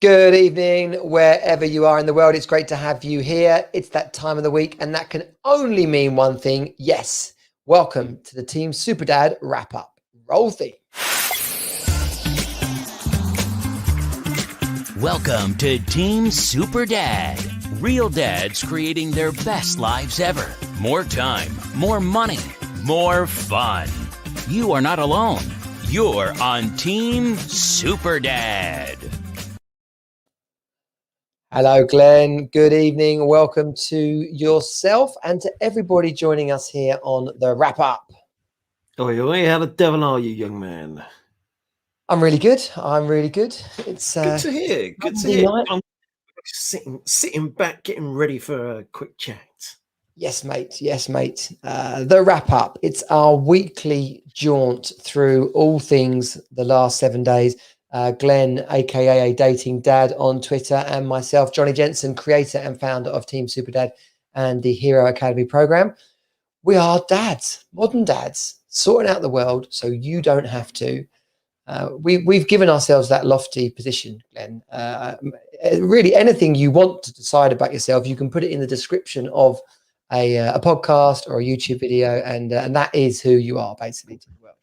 Good evening, wherever you are in the world. It's great to have you here. It's that time of the week, and that can only mean one thing. Yes, welcome to the Team Super Dad wrap-up. Roll theme. Welcome to Team Super Dad. Real dads creating their best lives ever. More time, more money, more fun. You are not alone. You're on Team Super Dad. Hello, Glenn. Good evening. Welcome to yourself and to everybody joining us here on the wrap-up. Oi, how the devil are you, young man? I'm really good. It's good to hear. Good to hear. Night. I'm sitting back, getting ready for a quick chat. Yes, mate. The wrap-up. It's our weekly jaunt through all things the last 7 days. Glenn, aka a dating dad on Twitter, and myself, Jonnie Jensen, creator and founder of Team Super Dad and the Hero Academy program. We are dads, modern dads, sorting out the world so you don't have to. We've given ourselves that lofty position, Glenn. Really, anything you want to decide about yourself, you can put it in the description of a podcast or a YouTube video, and that is who you are, basically, to the world.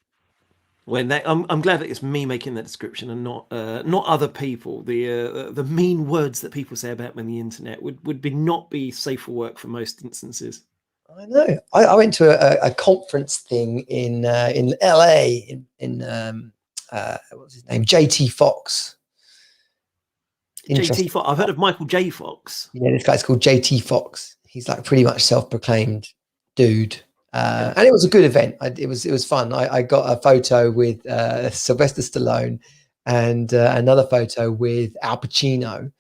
When I'm glad that it's me making that description and not other people. The mean words that people say about me on the internet would not be safe for work for most instances. I know. I went to a conference thing in LA in what's his name? JT Fox. JT Fox. I've heard of Michael J. Fox. Yeah, this guy's called JT Fox. He's like pretty much self-proclaimed dude. And it was a good event. It was fun. I got a photo with Sylvester Stallone and another photo with Al Pacino.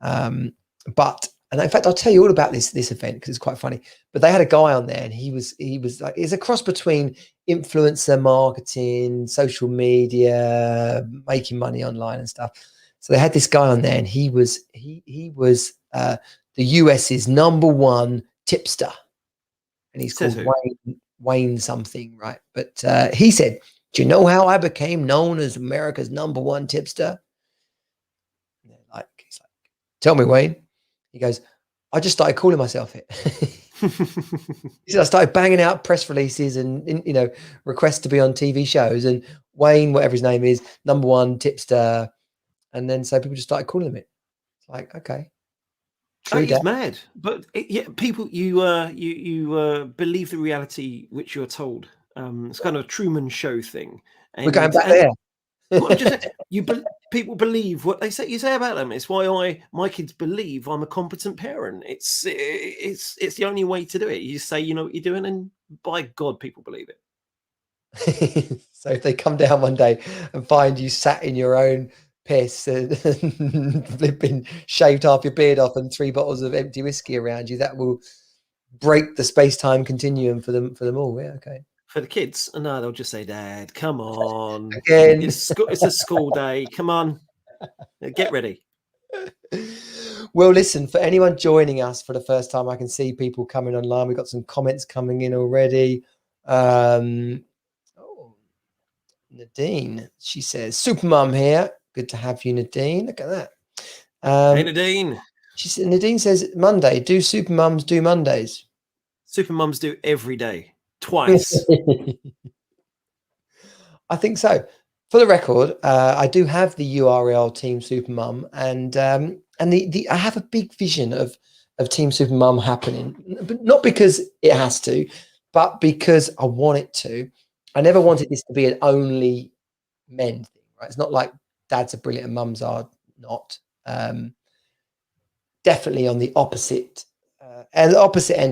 And in fact, I'll tell you all about this event because it's quite funny. But they had a guy on there, and he was like, it's a cross between influencer marketing, social media, making money online and stuff. So they had this guy on there, and he was the US's #1 tipster. And he's called Wayne something, right? But he said, "Do you know how I became known as America's #1 tipster?" And he's like, "Tell me, Wayne." He goes, "I just started calling myself it." He said, "I started banging out press releases and requests to be on TV shows, and Wayne, whatever his name is, #1 tipster." And then so people just started calling him it. It's like, okay. He's mad, but people, you believe the reality which you're told. It's kind of a Truman Show thing. And, we're going back there. People believe what they say. You say about them. It's why my kids believe I'm a competent parent. It's the only way to do it. You say you know what you're doing, and by God, people believe it. So if they come down one day and find you sat in your own piss and flipping shaved half your beard off and 3 bottles of empty whiskey around you, that will break the space-time continuum for them all. Yeah, okay. For the kids, no, they'll just say, "Dad, come on, again. It's a school day. Come on, get ready." Well, listen, for anyone joining us for the first time, I can see people coming online. We've got some comments coming in already. Nadine, she says, "Supermum here. Good to have you, Nadine." Look at that. Hey, Nadine. Nadine says, "Monday. Do supermums do Mondays?" Supermums do every day, twice. I think so. For the record, I do have the URL Team Supermum, and I have a big vision of Team Supermum happening, but not because it has to, but because I want it to. I never wanted this to be an only men thing, right? It's not like dads are brilliant and mums are not. Definitely on the opposite end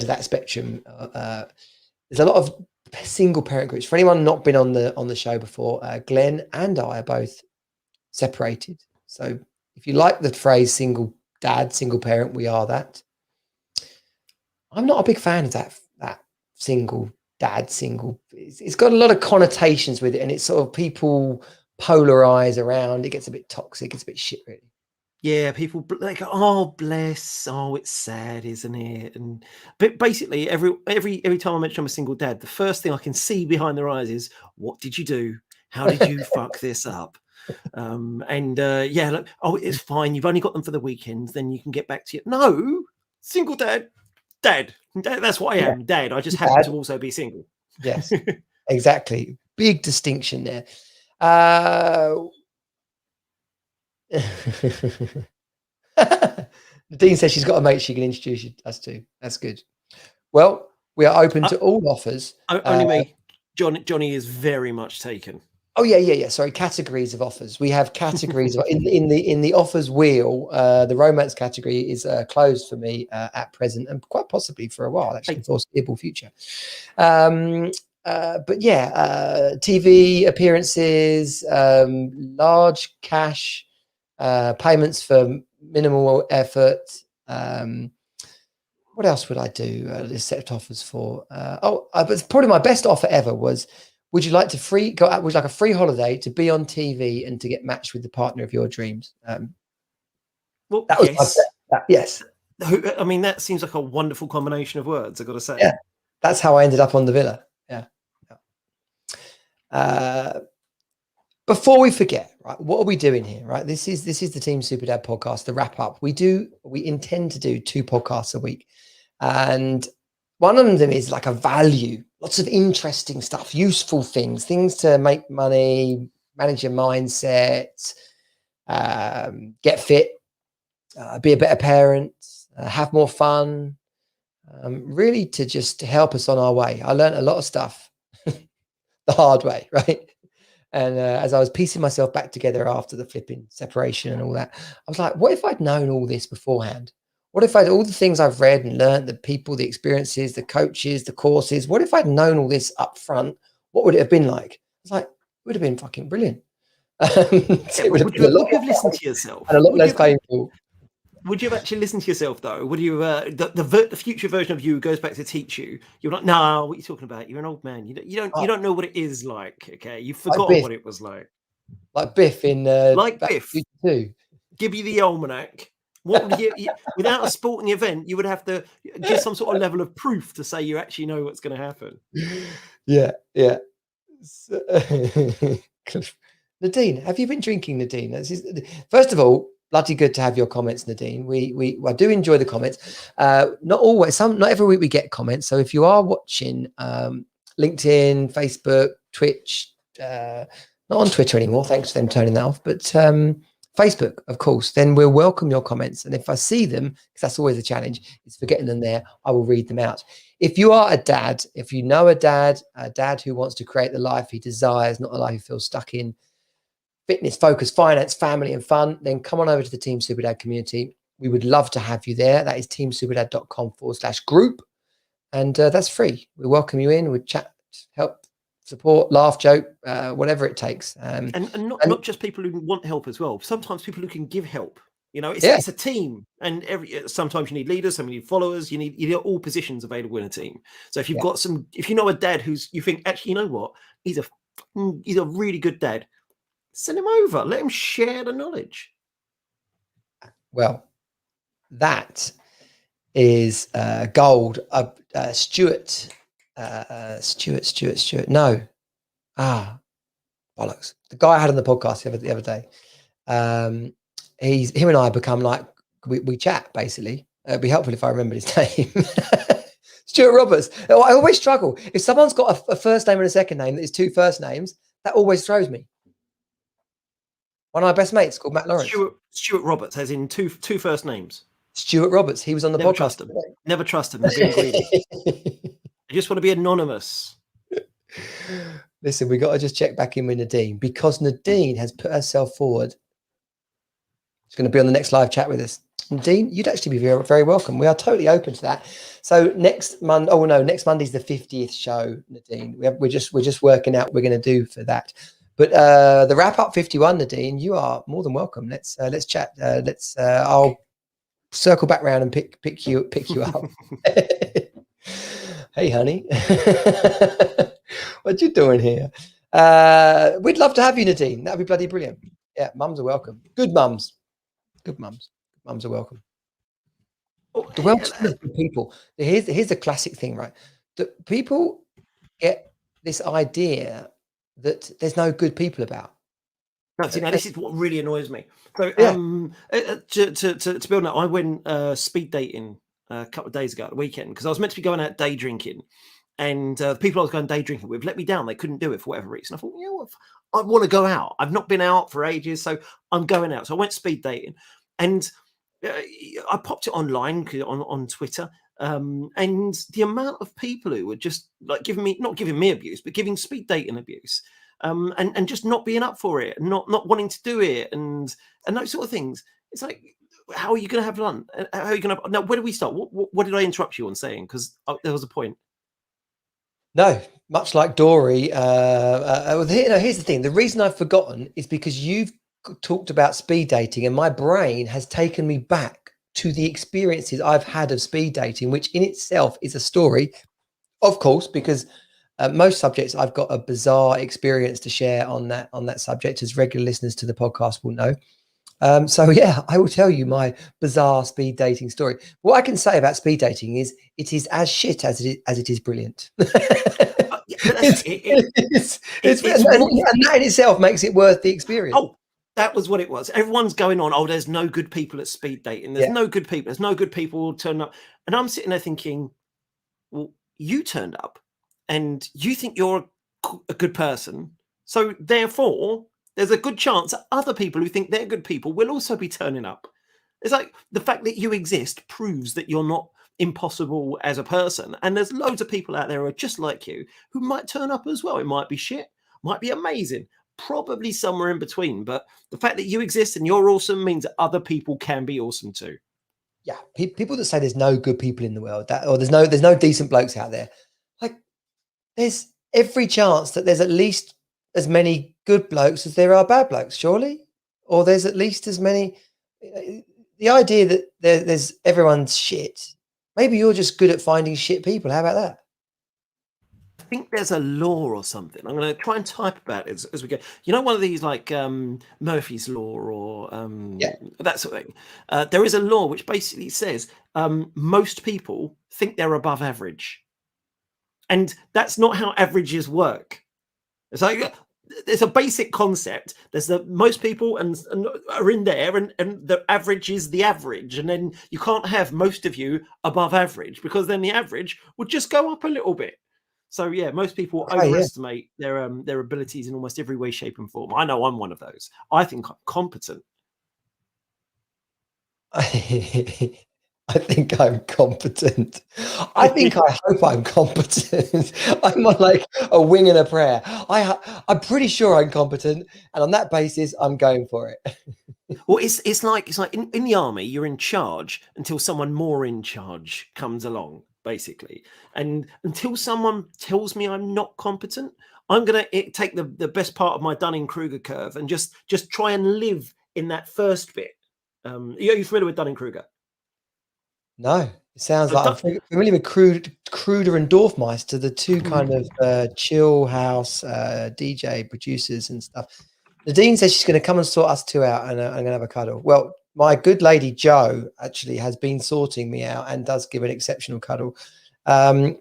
of that spectrum. There's a lot of single parent groups. For anyone not been on the show before, Glenn and I are both separated. So if you like the phrase single dad, single parent, we are that. I'm not a big fan of that single dad, single. It's got a lot of connotations with it, and it's sort of people polarize around. It gets a bit toxic. It's a bit shit, really. Yeah, people like, "Oh, bless, oh, it's sad, isn't it?" But basically, every time I mention I'm a single dad, the first thing I can see behind their eyes is, "What did you do? How did you fuck this up?" Yeah, look, oh, it's fine. You've only got them for the weekends. Then you can get back to you. No, single dad. That's what I am, dad. I just happen to also be single. Yes, exactly. Big distinction there. Nadine says she's got a mate she can introduce us to. That's good. Well, we are open to all offers. Only me. Jonnie is very much taken. Oh yeah. Sorry, categories of offers. We have categories in the offers wheel. The romance category is closed for me at present, and quite possibly for a while, actually, for foreseeable future. But yeah, TV appearances, large cash payments for minimal effort. What else would I do? This set of offers for. But probably my best offer ever was: would you like to go out? Would you like a free holiday to be on TV and to get matched with the partner of your dreams? Well, that was yes. I mean, that seems like a wonderful combination of words, I've got to say. Yeah, that's how I ended up on the villa. Yeah. Before we forget, right, what are we doing here? Right, this is the Team Super Dad podcast, the wrap up. We intend to do 2 podcasts a week, and one of them is like a value, lots of interesting stuff, useful things to make money, manage your mindset, get fit, be a better parent, have more fun, really to just help us on our way. I learned a lot of stuff the hard way, right? And as I was piecing myself back together after the flipping separation and all that, I was like, what if I'd known all this beforehand? What if all the things I've read and learned, the people, the experiences, the coaches, the courses, what if I'd known all this up front? What would it have been like? It's like, it would have been fucking brilliant. It would have been a lot more listened to yourself. And a lot less painful. Would you have actually listened to yourself though? Would you the future version of you goes back to teach you? You're like, no, what are you talking about? You're an old man. You don't know what it is like. Okay, you've forgotten what it was like. Like Biff in Biff. Too. Give you the almanac. What would you without a sporting event? You would have to give some sort of level of proof to say you actually know what's going to happen. Yeah. So, Nadine, have you been drinking, Nadine? First of all, bloody good to have your comments, Nadine. I do enjoy the comments. Not always, not every week we get comments. So if you are watching LinkedIn, Facebook, Twitch, not on Twitter anymore, thanks for them turning that off, but Facebook, of course, then we'll welcome your comments. And if I see them, because that's always a challenge, is for getting them there, I will read them out. If you are a dad, if you know a dad who wants to create the life he desires, not a life he feels stuck in, fitness, focus, finance, family, and fun, then come on over to the Team Super Dad community. We would love to have you there. That is teamsuperdad.com/group. And that's free. We welcome you in. We chat, help, support, laugh, joke, whatever it takes. And not just people who want help as well. Sometimes people who can give help. You know, it's a team, and sometimes you need leaders, some you need followers. You need all positions available in a team. So if you've got if you know a dad you think actually, you know what, he's a really good dad, send him over. Let him share the knowledge. Well, that is gold. Stuart. No. Bollocks. The guy I had on the podcast the other day. Him and I become like, we chat, basically. It'd be helpful if I remembered his name. Stuart Roberts. I always struggle. If someone's got a first name and a second name that is 2 first names, that always throws me. One of my best mates called Matt Lawrence. Stuart Roberts, as in two first names. Stuart Roberts. He was on the podcast. Trust him. Never trust him. I just want to be anonymous. Listen, we got to just check back in with Nadine, because Nadine has put herself forward. She's going to be on the next live chat with us. Nadine, you'd actually be very, very welcome. We are totally open to that. So next Monday's the 50th show, Nadine. We're just working out what we're going to do for that. But the wrap up 51, Nadine, you are more than welcome. Let's chat. I'll circle back round and pick you up. Hey, honey, what you doing here? We'd love to have you, Nadine. That'd be bloody brilliant. Yeah, mums are welcome. Good mums are welcome. The world's full of good people. Here's the classic thing, right? That people get this idea that there's no good people about. No, see, now this is what really annoys me. So, Yeah. to build on that, I went speed dating a couple of days ago at the weekend because I was meant to be going out day drinking, and the people I was going day drinking with let me down. They couldn't do it for whatever reason. I thought, you know what, I want to go out. I've not been out for ages, so I'm going out. So I went speed dating, and I popped it online on Twitter. And the amount of people who were just like not giving me abuse, but giving speed dating abuse. And just not being up for it, not wanting to do it, and those sort of things. It's like, how are you going to have lunch? How are you going to? Now, where do we start? What did I interrupt you on saying? Because there was a point. No, much like Dory. Here's the thing. The reason I've forgotten is because you've talked about speed dating, and my brain has taken me back to the experiences I've had of speed dating, which in itself is a story, of course, because most subjects I've got a bizarre experience to share on that subject, as regular listeners to the podcast will know. So yeah, I will tell you my bizarre speed dating story. What I can say about speed dating is it is as shit as it is brilliant. And that in itself makes it worth the experience. Oh, that was what it was. Everyone's going on, oh, there's no good people at speed dating. There's no good people. There's no good people turning up. And I'm sitting there thinking, well, you turned up and you think you're a good person. So therefore, there's a good chance that other people who think they're good people will also be turning up. It's like the fact that you exist proves that you're not impossible as a person. And there's loads of people out there who are just like you who might turn up as well. It might be shit, might be amazing, probably somewhere in between. But the fact that you exist and you're awesome means that other people can be awesome too. Yeah, people that say there's no good people in the world, or there's no decent blokes out there, like there's every chance that there's at least as many good blokes as there are bad blokes, surely, or there's at least as many. The idea that there's everyone's shit. Maybe you're just good at finding shit people. How about that? I think there's a law or something. I'm going to try and type about it as we go. You know, one of these like Murphy's Law or that sort of thing. There is a law which basically says most people think they're above average. And that's not how averages work. It's like there's a basic concept. There's most people and are in there, and the average is the average. And then you can't have most of you above average, because then the average would just go up a little bit. So yeah, most people overestimate their abilities in almost every way, shape, and form. I know I'm one of those. I think I'm competent. I think I'm competent. I hope I'm competent. I'm on like a wing and a prayer. I'm pretty sure I'm competent, and on that basis, I'm going for it. Well, it's like in the army, you're in charge until someone more in charge comes along, basically. And until someone tells me I'm not competent, I'm gonna take the best part of my Dunning-Kruger curve and just try and live in that first bit. Are you familiar with Dunning-Kruger? No, it sounds like I'm familiar with Kruder and Dorfmeister, the two kind of chill house DJ producers and stuff. Nadine says she's going to come and sort us two out, and I'm going to have a cuddle. Well, my good lady Jo actually has been sorting me out and does give an exceptional cuddle. But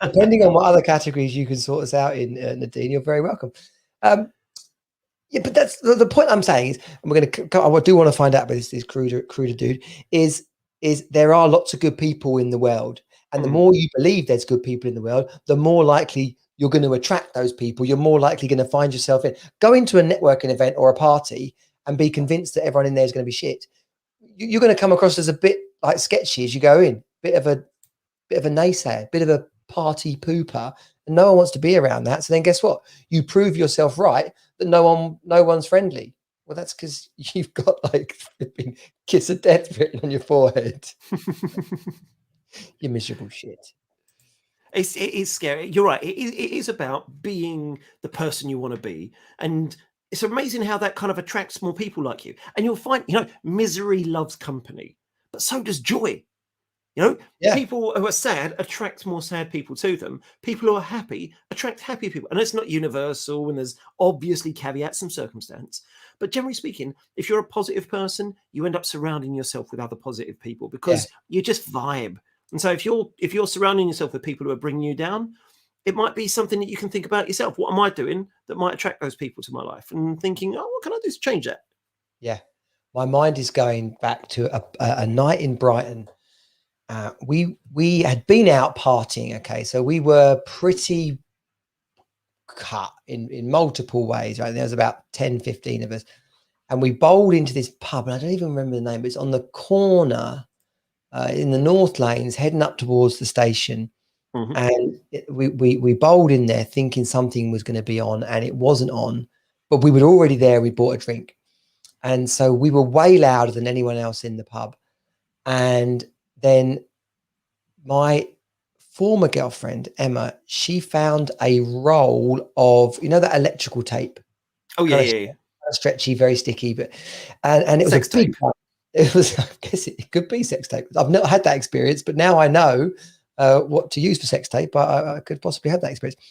depending on what other categories you can sort us out in, Nadine, you're very welcome. Yeah, but that's the point I'm saying is, and we're going to. I do want to find out about this Kruder dude. Is there are lots of good people in the world, and the more you believe there's good people in the world, the more likely you're going to attract those people. You're more likely going to find yourself in. Go into a networking event or a party and be convinced that everyone in there is going to be shit. You're going to come across as a bit like sketchy as you go in, bit of a naysayer, bit of a party pooper, and no one wants to be around that. So then guess what? You prove yourself right that no one's friendly. Well, that's because you've got like kiss of death written on your forehead. You miserable shit. It is scary. You're right. It is about being the person you want to be. And it's amazing how that kind of attracts more people like you. And you'll find, misery loves company, but so does joy. People who are sad attract more sad people to them. People who are happy attract happy people. And it's not universal, and there's obviously caveats and circumstance. But generally speaking, if you're a positive person, you end up surrounding yourself with other positive people because you just vibe. And so if you're surrounding yourself with people who are bringing you down, it might be something that you can think about yourself. What am I doing that might attract those people to my life? And thinking, oh, what can I do to change that? Yeah. My mind is going back to a night in Brighton. We had been out partying. Okay. So we were pretty cut in multiple ways, right? There was about 10, 15 of us. And we bowled into this pub, and I don't even remember the name, but it's on the corner in the North Lanes, heading up towards the station. Mm-hmm. And we bowled in there thinking something was going to be on, and it wasn't on. But we were already there. We bought a drink. And so we were way louder than anyone else in the pub. And then my former girlfriend, Emma, she found a roll of, that electrical tape. Oh, yeah. Stretchy, very sticky, but and it was sex a big tape. one. It was, I guess it could be sex tape. I've not had that experience, but now I know what to use for sex tape. I could possibly have that experience.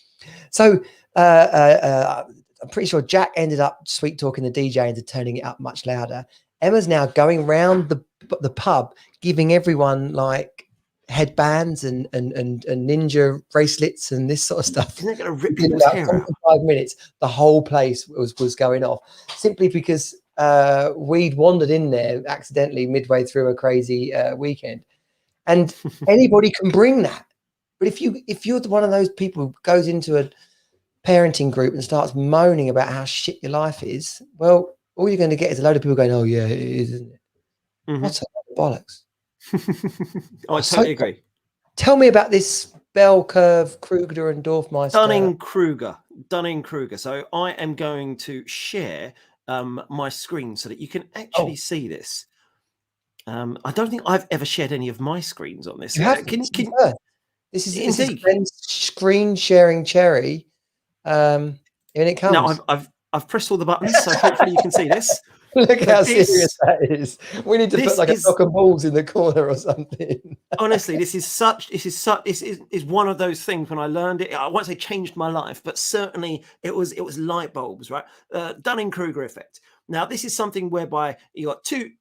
So I'm pretty sure Jack ended up sweet talking the DJ into turning it up much louder. Emma's now going round the pub, giving everyone like headbands and ninja bracelets and this sort of stuff. Isn't that going to rip people's hair out? 5 minutes, the whole place was going off, simply because we'd wandered in there accidentally midway through a crazy weekend. And anybody can bring that. But if you're one of those people who goes into a parenting group and starts moaning about how shit your life is, well, all you're going to get is a load of people going, "Oh yeah, it is, isn't it?" Mm-hmm. What's a load of bollocks? I totally agree. Tell me about this bell curve, Kruger and Dorfmeister. Dunning-Kruger. So I am going to share my screen so that you can actually see this. I don't think I've ever shared any of my screens on this. This is screen sharing cherry. And it comes. Now I've pressed all the buttons, so hopefully you can see this. Look how serious that is. We need to put like a block of balls in the corner or something. Honestly, this is one of those things. When I learned it, I won't say changed my life, but certainly it was light bulbs, right? Dunning-Kruger effect. Now, this is something whereby you got two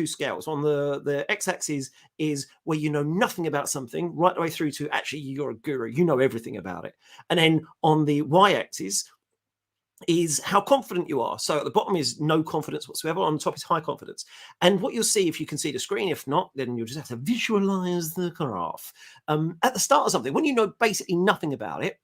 scales. On the x-axis is where you know nothing about something, right the way through to actually you're a guru, you know everything about it. And then on the y-axis is how confident you are. So at the bottom is no confidence whatsoever. On the top is high confidence. And what you'll see, if you can see the screen, if not, then you'll just have to visualize the graph. At the start of something, when you know basically nothing about it,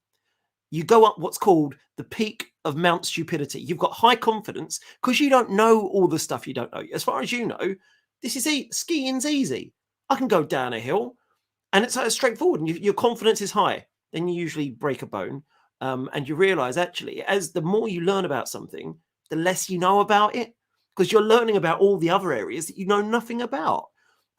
you go up what's called the peak of Mount Stupidity. You've got high confidence because you don't know all the stuff you don't know. As far as you know, this is skiing's easy. I can go down a hill and it's straightforward and your confidence is high. Then you usually break a bone. And you realize actually, as the more you learn about something, the less you know about it, because you're learning about all the other areas that you know nothing about.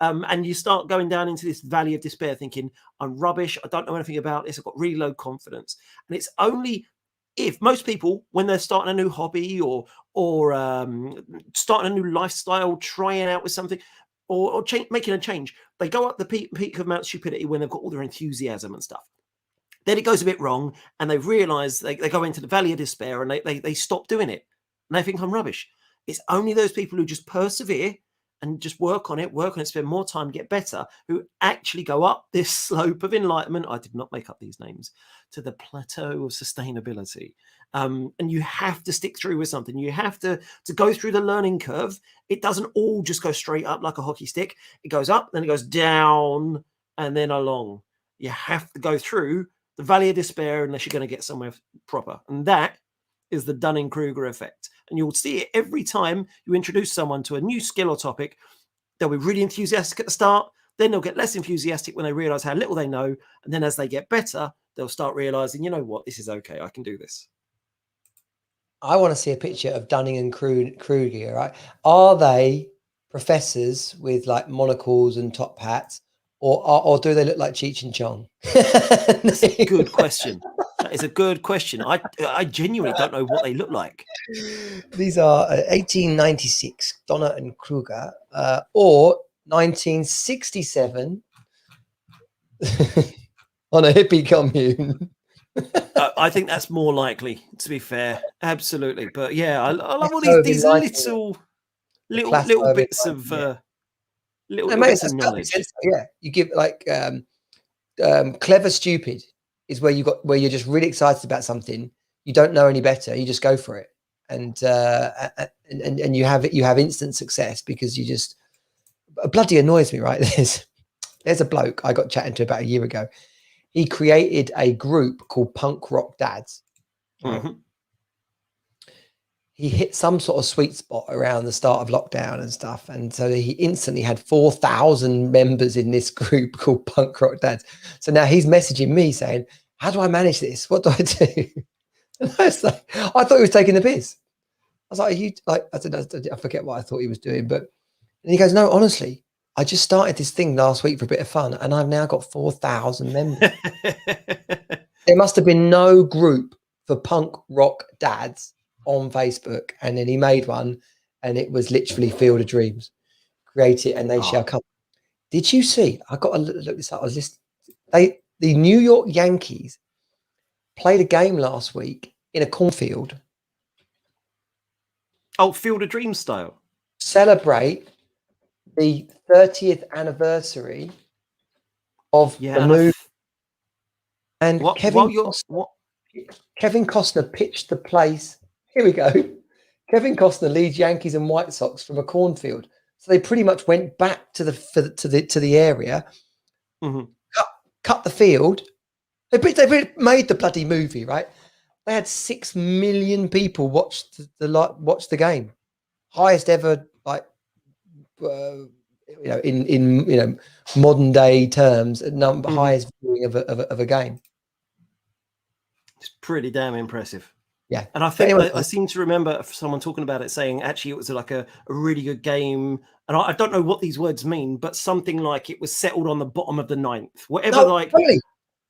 And you start going down into this valley of despair thinking, I'm rubbish. I don't know anything about this. I've got really low confidence. And it's only if most people, when they're starting a new hobby or starting a new lifestyle, trying out with something or making a change, they go up the peak of Mount Stupidity when they've got all their enthusiasm and stuff. Then it goes a bit wrong and they realize they go into the valley of despair and they stop doing it. And they think I'm rubbish. It's only those people who just persevere and just work on it, spend more time, get better, who actually go up this slope of enlightenment. I did not make up these names, to the plateau of sustainability. And you have to stick through with something. You have to go through the learning curve. It doesn't all just go straight up like a hockey stick. It goes up, then it goes down and then along. You have to go through the valley of despair unless you're going to get somewhere proper. And that is the Dunning-Kruger effect. And you'll see it every time you introduce someone to a new skill or topic. They'll be really enthusiastic at the start. Then they'll get less enthusiastic when they realize how little they know. And then as they get better, they'll start realizing, you know what, this is okay. I can do this. I want to see a picture of Dunning and Kruger, right? Are they professors with like monocles and top hats? Or do they look like Cheech and Chong? That's a good question. That is a good question. I genuinely don't know what they look like. These are 1896 Donner and Kruger, or 1967 on a hippie commune. I think that's more likely, to be fair. Absolutely. But yeah, I love all these little bits of little bits of knowledge. Yeah, you give like clever, stupid. is where you're just really excited about something. You don't know any better. You just go for it, and you have instant success because you just bloody annoys me, right? There's a bloke I got chatting to about a year ago. He created a group called Punk Rock Dads. Right? Mm-hmm. He hit some sort of sweet spot around the start of lockdown and stuff. And so he instantly had 4,000 members in this group called Punk Rock Dads. So now he's messaging me saying, how do I manage this? What do I do? And I was like, I thought he was taking the piss. I was like, are you like, I forget what I thought he was doing. But and he goes, no, honestly, I just started this thing last week for a bit of fun. And I've now got 4,000 members. There must have been no group for Punk Rock Dads on Facebook, and then he made one, and it was literally Field of Dreams. Create it and they shall come. Did you see? I got to look this up. I was just the New York Yankees played a game last week in a cornfield. Oh, Field of Dreams style. Celebrate the 30th anniversary of the movie. And Kevin Costner pitched the place. Here we go. Kevin Costner leads Yankees and White Sox from a cornfield. So they pretty much went back to the area, cut the field. They made the bloody movie, right? They had 6 million people watch the game, highest ever, like in modern day terms, highest viewing of a game. It's pretty damn impressive. Yeah, and I think I seem to remember someone talking about it, saying actually it was like a really good game, and I don't know what these words mean, but something like it was settled on the bottom of the ninth, whatever. Totally.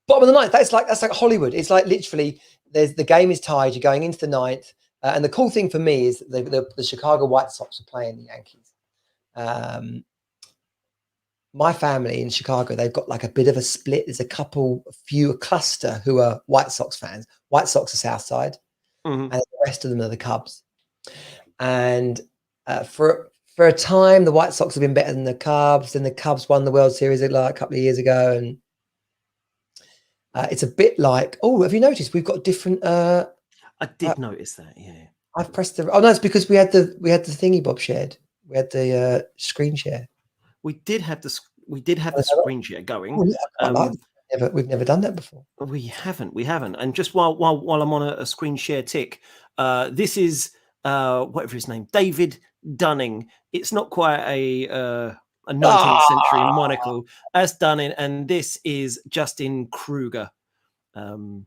Bottom of the ninth. That's like Hollywood. It's like literally the game is tied. You're going into the ninth, and the cool thing for me is that the Chicago White Sox are playing the Yankees. My family in Chicago, they've got like a bit of a split. There's a cluster who are White Sox fans. White Sox are South Side. And the rest of them are the Cubs. And for a time, the White Sox have been better than the Cubs. Then the Cubs won the World Series like a couple of years ago. And it's a bit like, oh, have you noticed we've got different? I did notice that. Yeah, I've pressed the. Oh no, it's because we had the thingy Bob shared. We had the screen share. We did have the screen share going. We've never done that before. We haven't. And just while I'm on a screen share tick, this is whatever his name, David Dunning. It's not quite a 19th century monocle as Dunning, and this is Justin Kruger. Look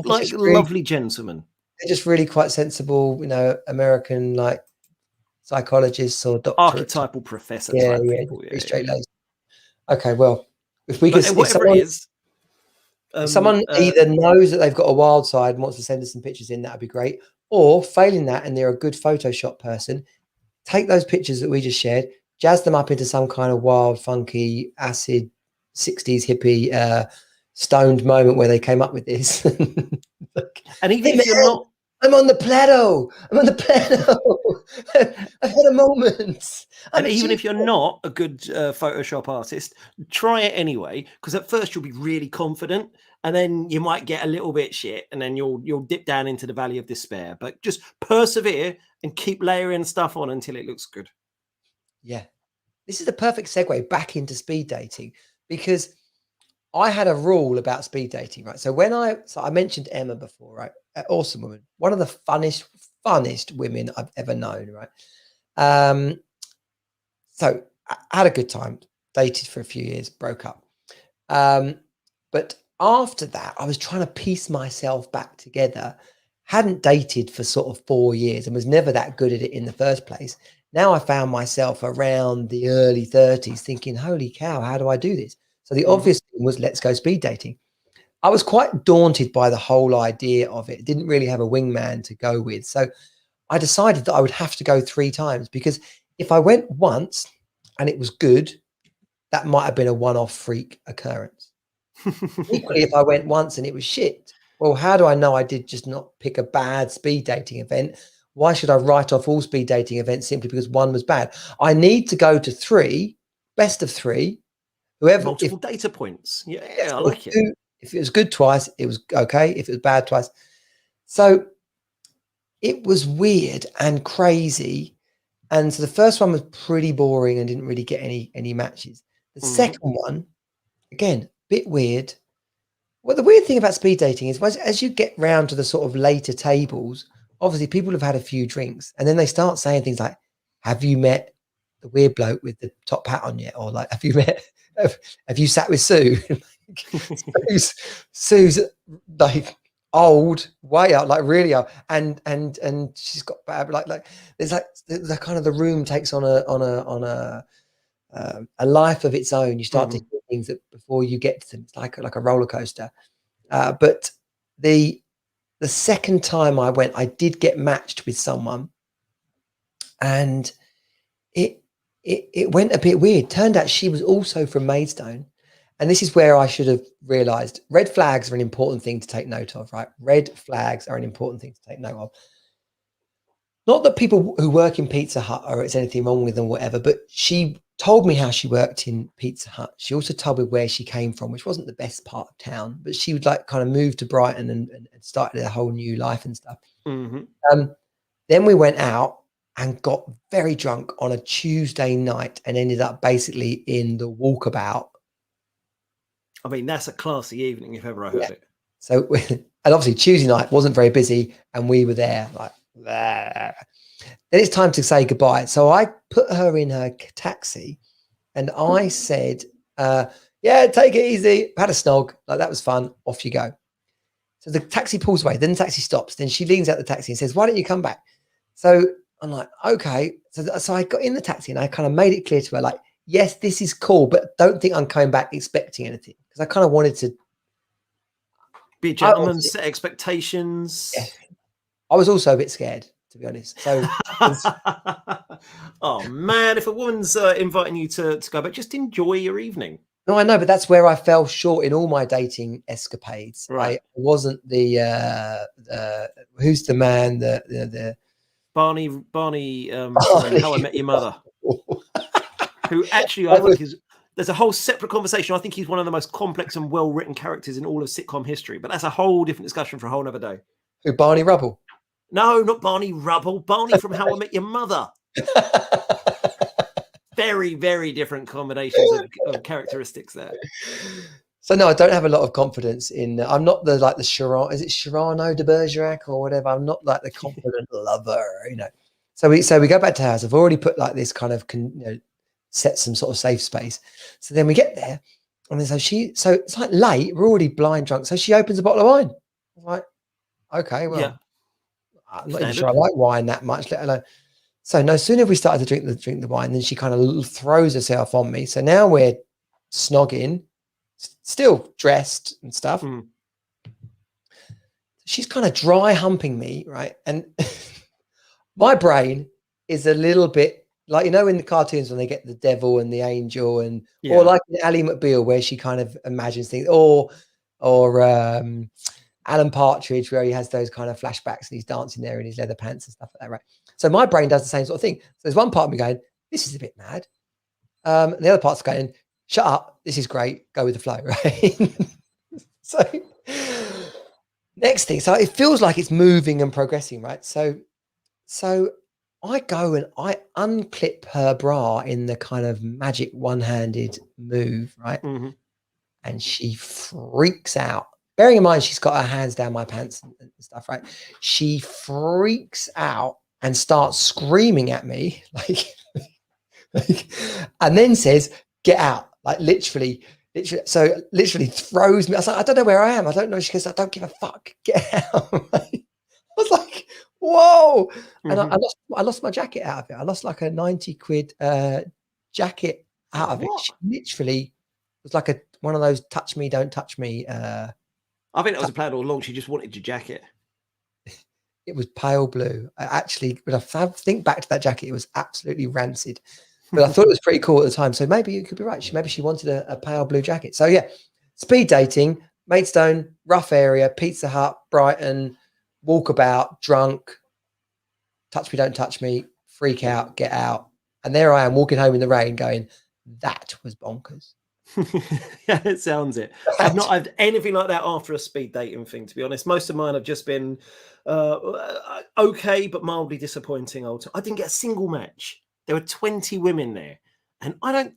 like lovely gentlemen. They're just really quite sensible, American like psychologists or doctors, archetypal professor type people. Yeah, straight laced. Okay, well. If we could, someone either knows that they've got a wild side and wants to send us some pictures in, that'd be great. Or failing that, and they're a good Photoshop person, take those pictures that we just shared, jazz them up into some kind of wild, funky, acid, 60s hippie, stoned moment where they came up with this. And even if you're not, I'm on the plateau. I've had a moment. And even if you're not a good Photoshop artist, try it anyway, because at first you'll be really confident, and then you might get a little bit shit, and then you'll dip down into the valley of despair. But just persevere and keep layering stuff on until it looks good. Yeah, this is the perfect segue back into speed dating, because I had a rule about speed dating, right? So I mentioned Emma before, right? Awesome woman, one of the funnest women I've ever known, right? So I had a good time, dated for a few years, broke up. But after that, I was trying to piece myself back together. Hadn't dated for sort of 4 years and was never that good at it in the first place. Now I found myself around the early 30s thinking, holy cow, how do I do this? So the obvious thing was, let's go speed dating. I was quite daunted by the whole idea of it. Didn't really have a wingman to go with. So I decided that I would have to go 3 times, because if I went once and it was good, that might have been a one-off freak occurrence. Equally, if I went once and it was shit, well, how do I know I did just not pick a bad speed dating event? Why should I write off all speed dating events simply because one was bad? I need to go to 3, best of 3. Whoever, multiple data points. Yeah, I like it. If it was good twice, it was okay. If it was bad twice. So it was weird and crazy. And so the first one was pretty boring and didn't really get any matches. The second one, again, a bit weird. Well, the weird thing about speed dating is as you get round to the sort of later tables, obviously people have had a few drinks and then they start saying things like, have you met the weird bloke with the top hat on yet? Or like, have you sat with Sue? Sue's like old, way out, like really old, and she's got bad, like there's like the kind of the room takes on a life of its own. You start to hear things that before you get to them, it's like a roller coaster. But the second time I went, I did get matched with someone, and it went a bit weird. Turned out she was also from Maidstone. And this is where I should have realized red flags are an important thing to take note of, right? Red flags are an important thing to take note of. Not that people who work in Pizza Hut or it's anything wrong with them or whatever, but she told me how she worked in Pizza Hut. She also told me where she came from, which wasn't the best part of town, but she would like kind of move to Brighton and started a whole new life and stuff. Then we went out and got very drunk on a Tuesday night and ended up basically in the Walkabout. I mean, that's a classy evening if ever I heard it. So, and obviously Tuesday night wasn't very busy and we were there like, then it's time to say goodbye. So I put her in her taxi and I said, yeah, take it easy. Had a snog. Like that was fun. Off you go. So the taxi pulls away. Then the taxi stops. Then she leans out the taxi and says, why don't you come back? So I'm like, okay. So I got in the taxi and I kind of made it clear to her, like, yes, this is cool, but don't think I'm coming back expecting anything. Because I kind of wanted to be a gentleman, set expectations. Yeah. I was also a bit scared, to be honest. So, oh man, if a woman's inviting you to go back, just enjoy your evening. No, I know, but that's where I fell short in all my dating escapades. Right. I wasn't the who's the man, the Barney How I Met Your Mother. Who actually I think is, there's a whole separate conversation. I think he's one of the most complex and well-written characters in all of sitcom history, but that's a whole different discussion for a whole other day. Who, Barney Rubble? No, not Barney Rubble. Barney from How I Met Your Mother. Very, very different combinations of characteristics there. So no, I don't have a lot of confidence in. I'm not the Sharon. Is it Sharano de Bergerac or whatever? I'm not like the confident lover, you know. So we go back to her house. I've already put like this kind of set some sort of safe space. So then we get there, and then so it's like late. We're already blind drunk. So she opens a bottle of wine. I'm like, okay, well, yeah. I'm not even sure I like wine that much, let alone. So no sooner have we started to drink the wine, then she kind of throws herself on me. So now we're snogging, still dressed and stuff. She's kind of dry humping me, right? And my brain is a little bit like, you know, in the cartoons when they get the devil and the angel, and or like in Ally McBeal where she kind of imagines things, or Alan Partridge where he has those kind of flashbacks and he's dancing there in his leather pants and stuff like that, right? So my brain does the same sort of thing. So there's one part of me going, this is a bit mad. And the other part's going, shut up, this is great, go with the flow, right? So next thing, so it feels like it's moving and progressing, right? So I go and I unclip her bra in the kind of magic one-handed move, right? And she freaks out. Bearing in mind, she's got her hands down my pants and stuff, right? She freaks out and starts screaming at me, like, and then says, get out, like literally, so literally throws me. I was like, I don't know where I am. I don't know. She goes, I don't give a fuck. Get out. I was like, whoa. And I lost my jacket out of it. I lost like a 90 quid jacket out of it. She literally was like one of those touch me, don't touch me. I think that was a plan all along. She just wanted your jacket. It was pale blue. When I think back to that jacket, it was absolutely rancid. But I thought it was pretty cool at the time. So maybe you could be right. Maybe she wanted a pale blue jacket. So yeah, speed dating, Maidstone, rough area, Pizza Hut, Brighton, walkabout, drunk, touch me, don't touch me, freak out, get out. And there I am walking home in the rain going, that was bonkers. Yeah, it sounds it. I've not had anything like that after a speed dating thing, to be honest. Most of mine have just been okay, but mildly disappointing. I didn't get a single match. There were 20 women there. And I don't,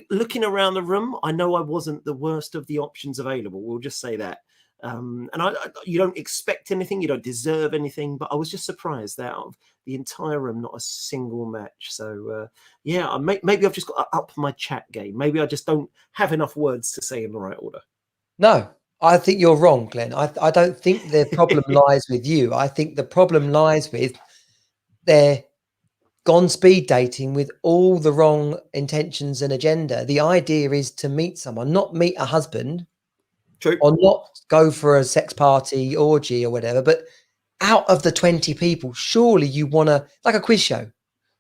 looking around the room, I know I wasn't the worst of the options available. We'll just say that. You don't expect anything, you don't deserve anything, but I was just surprised that out of the entire room, not a single match. So yeah, maybe I've just got to up my chat game. Maybe I just don't have enough words to say in the right order. No, I think you're wrong, Glenn. I don't think the problem lies with you. I think the problem lies with they're gone speed dating with all the wrong intentions and agenda. The idea is to meet someone, not meet a husband. True. Or not go for a sex party, orgy or whatever, but out of the 20 people, surely you want to, like a quiz show,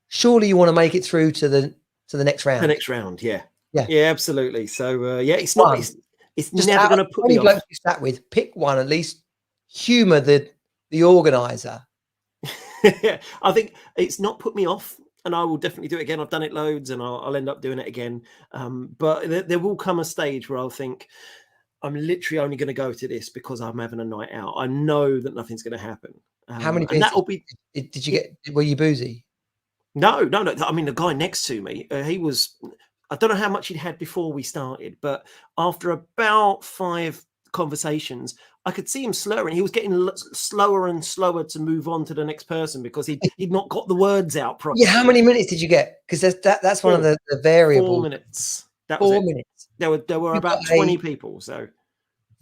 surely you want to make it through to the next round. The next round, yeah. Yeah. Yeah, absolutely. So yeah, it's not, it's Just never going to put me off. You sat with, pick one, at least humor the organizer. I think it's not put me off, and I will definitely do it again. I've done it loads and I'll end up doing it again. But there will come a stage where I'll think, I'm literally only going to go to this because I'm having a night out. I know that nothing's going to happen. How many and that'll be. Did you get? Were you boozy? No. I mean, the guy next to me, he was. I don't know how much he'd had before we started, but after about 5 conversations, I could see him slurring. He was getting slower and slower to move on to the next person because he'd not got the words out properly. Yeah. How many minutes did you get? Because that's one of the variables. 4 minutes. That 4 was minutes. There were about 20 people. So,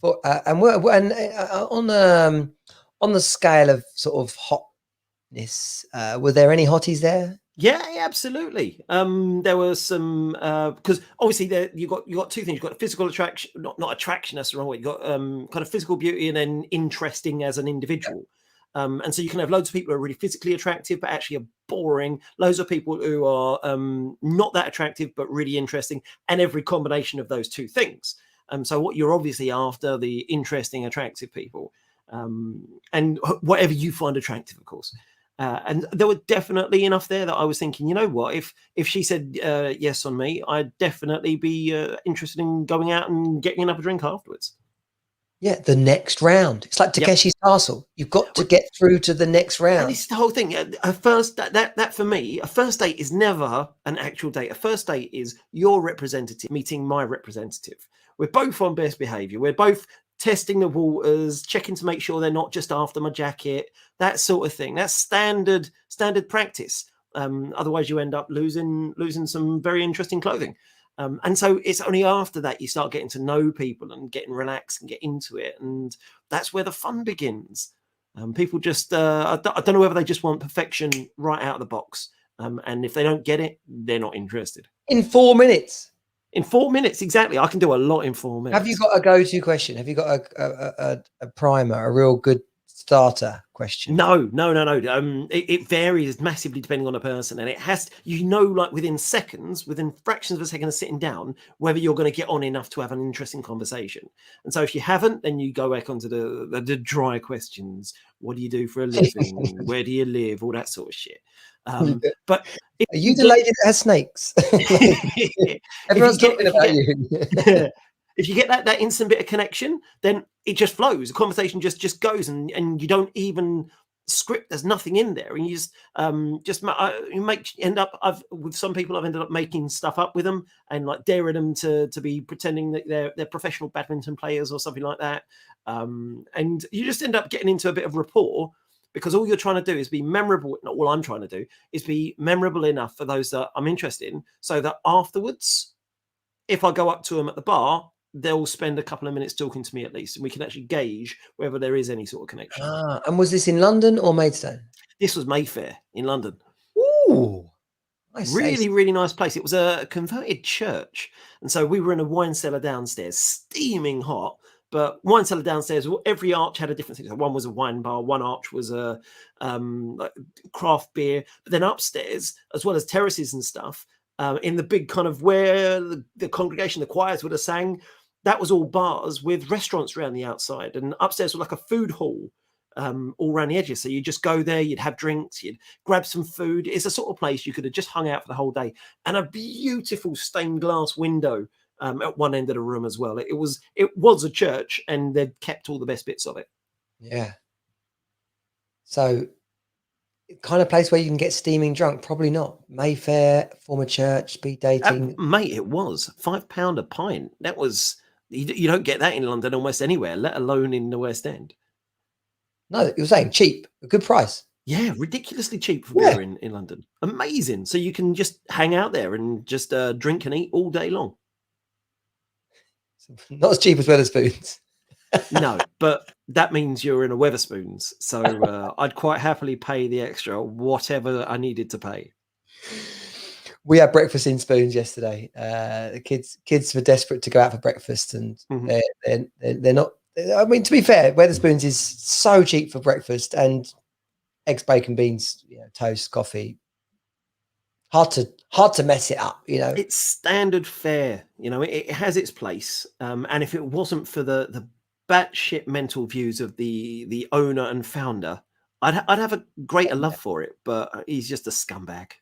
and on the scale of sort of hotness, were there any hotties there? Yeah, absolutely. There was some because obviously you got 2 things. You've got physical attraction, not attraction. That's the wrong way. You got kind of physical beauty and then interesting as an individual. And so you can have loads of people who are really physically attractive, but actually are boring. Loads of people who are not that attractive, but really interesting, and every combination of those 2 things. So what you're obviously after, the interesting, attractive people, and whatever you find attractive, of course. And there were definitely enough there that I was thinking, you know what, if she said yes on me, I'd definitely be interested in going out and getting another drink afterwards. Yeah, the next round. It's like Takeshi's Castle. You've got to get through to the next round. And it's the whole thing. A first that for me, a first date is never an actual date. A first date is your representative meeting my representative. We're both on best behavior. We're both testing the waters, checking to make sure they're not just after my jacket, that sort of thing. That's standard practice. Otherwise, you end up losing some very interesting clothing. And so it's only after that you start getting to know people and getting relaxed and get into it. And that's where the fun begins. People just, I don't know whether they just want perfection right out of the box. And if they don't get it, they're not interested. In 4 minutes. In 4 minutes, exactly. I can do a lot in 4 minutes. Have you got a go-to question? Have you got a primer, a real good starter question? No. It varies massively depending on a person, and it has to, like within seconds, within fractions of a second of sitting down, whether you're going to get on enough to have an interesting conversation. And so if you haven't, then you go back onto the dry questions. What do you do for a living? Where do you live? All that sort of shit. But are you the lady that has snakes? Everyone's talking about you. If you get that instant bit of connection, then it just flows. The conversation just goes, and you don't even script. There's nothing in there, and you end up. With some people, I've ended up making stuff up with them and like daring them to be pretending that they're professional badminton players or something like that. And you just end up getting into a bit of rapport. Because all you're trying to do is be memorable. Not all I'm trying to do is be memorable enough for those that I'm interested in, so that afterwards, if I go up to them at the bar, they'll spend a couple of minutes talking to me at least, and we can actually gauge whether there is any sort of connection. And was this in London or Maidstone? This was Mayfair in London. Ooh, nice. Really, really nice place. It was a converted church, and so we were in a wine cellar downstairs, steaming hot. But wine cellar downstairs, every arch had a different thing. So one was a wine bar, one arch was a like craft beer. But then upstairs, as well as terraces and stuff, in the big kind of where the congregation, the choirs would have sang, that was all bars with restaurants around the outside. And upstairs was like a food hall all around the edges. So you just go there, you'd have drinks, you'd grab some food. It's a sort of place you could have just hung out for the whole day. And a beautiful stained glass window at one end of the room as well. It was a church, and they'd kept all the best bits of it. Yeah. So, kind of place where you can get steaming drunk? Probably not. Mayfair, former church, speed dating. Mate, it was £5 a pint. That was you don't get that in London almost anywhere, let alone in the West End. No, you're saying cheap, a good price. Yeah, ridiculously cheap for Yeah. beer in London. Amazing. So you can just hang out there and just drink and eat all day long. Not as cheap as Wetherspoons. No, but that means you're in a Wetherspoons. So I'd quite happily pay the extra, whatever I needed to pay. We had breakfast in Spoons yesterday. The kids were desperate to go out for breakfast, and they're not. I mean, to be fair, Wetherspoons is so cheap for breakfast, and eggs, bacon, beans, toast, coffee. Hard to mess it up, It's standard fare. It has its place. And if it wasn't for the batshit mental views of the owner and founder, I'd have a greater love for it. But he's just a scumbag.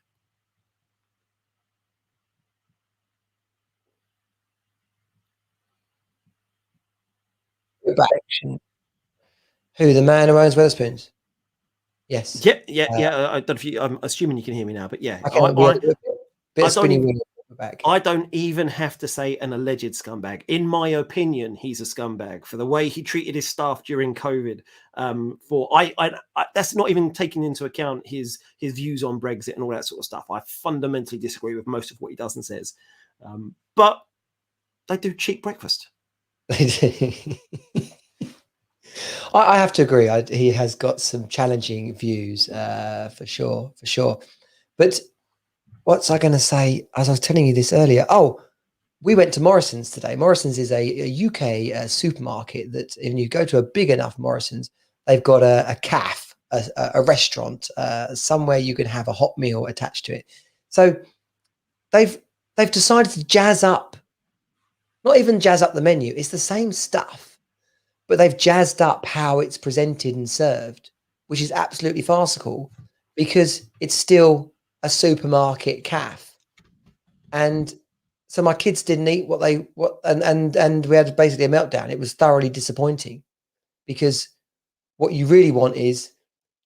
Who, the man who owns Wetherspoons? Yes. Yeah. I don't know if I'm assuming you can hear me now, but yeah, I don't even have to say an alleged scumbag. In my opinion, he's a scumbag for the way he treated his staff during COVID. That's not even taking into account his views on Brexit and all that sort of stuff. I fundamentally disagree with most of what he does and says. But they do cheap breakfast. I have to agree. He has got some challenging views, for sure. But what's I going to say? As I was telling you this earlier, we went to Morrison's today. Morrison's is a UK supermarket that, if you go to a big enough Morrison's, they've got a cafe, a restaurant, somewhere you can have a hot meal attached to it. So they've decided to jazz up, not even jazz up the menu. It's the same stuff, but they've jazzed up how it's presented and served, which is absolutely farcical because it's still a supermarket cafe. And so my kids didn't eat and we had basically a meltdown. It was thoroughly disappointing because what you really want is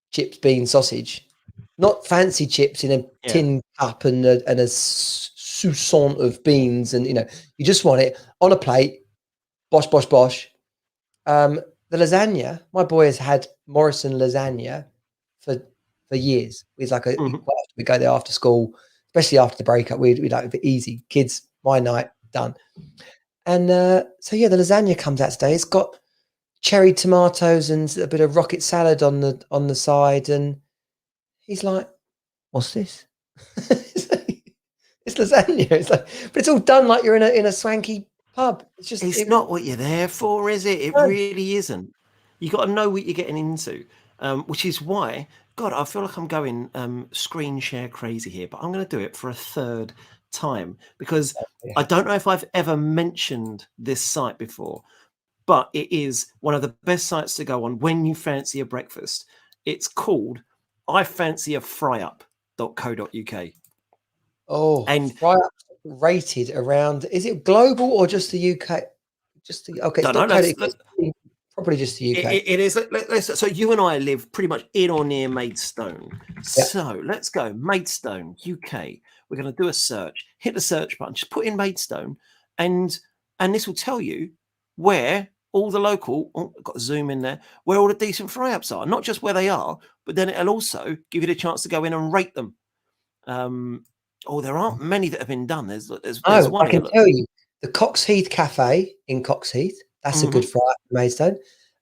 chips, beans, sausage, not fancy chips in a tin cup and a sousson of beans. And, you just want it on a plate, bosh, bosh, bosh. The lasagna, my boy has had Morrison lasagna for years. It's like we go there after school, especially after the breakup. We like it easy. Kids, my night, done. And the lasagna comes out today. It's got cherry tomatoes and a bit of rocket salad on the side. And he's like, "What's this?" It's lasagna. It's like, but it's all done like you're in a swanky pub. It's not what you're there for, is it? It really isn't. You got to know what you're getting into, which is why, God, I feel like I'm going screen share crazy here, but I'm going to do it for a third time because I don't know if I've ever mentioned this site before, but it is one of the best sites to go on when you fancy a breakfast. It's called ifancyafryup.co.uk. Oh, and Fry Up rated around, is it global or just the UK? Just the okay, probably just the UK. It is. So you and I live pretty much in or near Maidstone. Yeah. So let's go Maidstone, UK. We're going to do a search. Hit the search button. Just put in Maidstone, and this will tell you where all the local. I've got to zoom in there. Where all the decent fry-ups are, not just where they are, but then it'll also give you the chance to go in and rate them. There aren't many that have been done. There's one. I can tell you, the Coxheath Cafe in Coxheath. That's a good fry-up in Maidstone.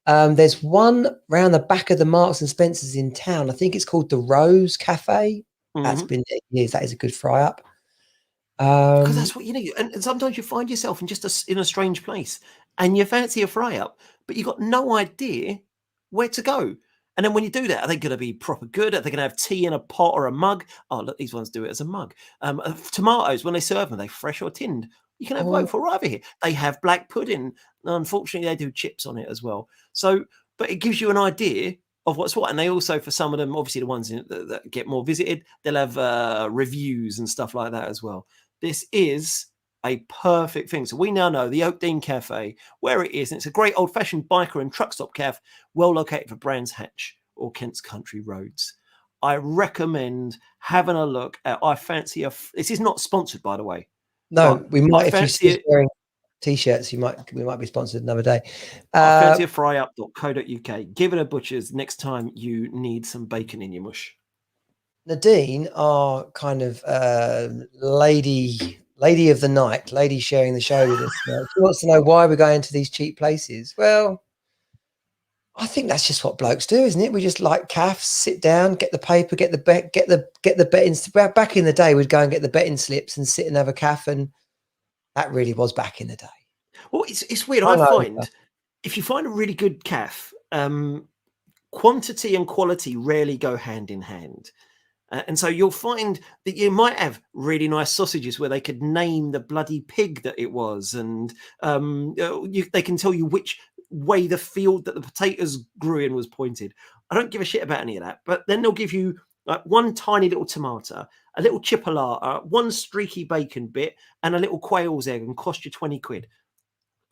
There's one round the back of the Marks and Spencers in town. I think it's called the Rose Cafe. That's been there years. That is a good fry-up. Because that's what you need. And sometimes you find yourself in a strange place and you fancy a fry-up, but you've got no idea where to go. And then when you do that, are they going to be proper good? Are they going to have tea in a pot or a mug? Oh, look, these ones do it as a mug. Tomatoes, when they serve them, are they fresh or tinned? You can have both for right over here. They have black pudding. Unfortunately, they do chips on it as well. So, but it gives you an idea of what's what. And they also, for some of them, obviously the ones that get more visited, they'll have reviews and stuff like that as well. This is a perfect thing. So we now know the Oak Dean Cafe, where it is, and it's a great old-fashioned biker and truck stop cafe, well located for Brands Hatch or Kent's Country Roads. I recommend having a look at. I fancy this is not sponsored, by the way. No, we might. If you see it, wearing t-shirts, we might be sponsored another day. I fancy a fryup.co.uk. Give it a butcher's next time you need some bacon in your mush. Nadine, our kind of lady of the night, lady sharing the show with us. She wants to know why we're going to these cheap places. Well, I think that's just what blokes do, isn't it? We just like calves, sit down, get the paper, get the betting. Back in the day, we'd go and get the betting slips and sit and have a calf, and that really was back in the day. Well, it's weird. I find if you find a really good calf, quantity and quality rarely go hand in hand. And so you'll find that you might have really nice sausages where they could name the bloody pig that it was. And they can tell you which way the field that the potatoes grew in was pointed. I don't give a shit about any of that. But then they'll give you like one tiny little tomato, a little chipolata, one streaky bacon bit, and a little quail's egg and cost you 20 quid.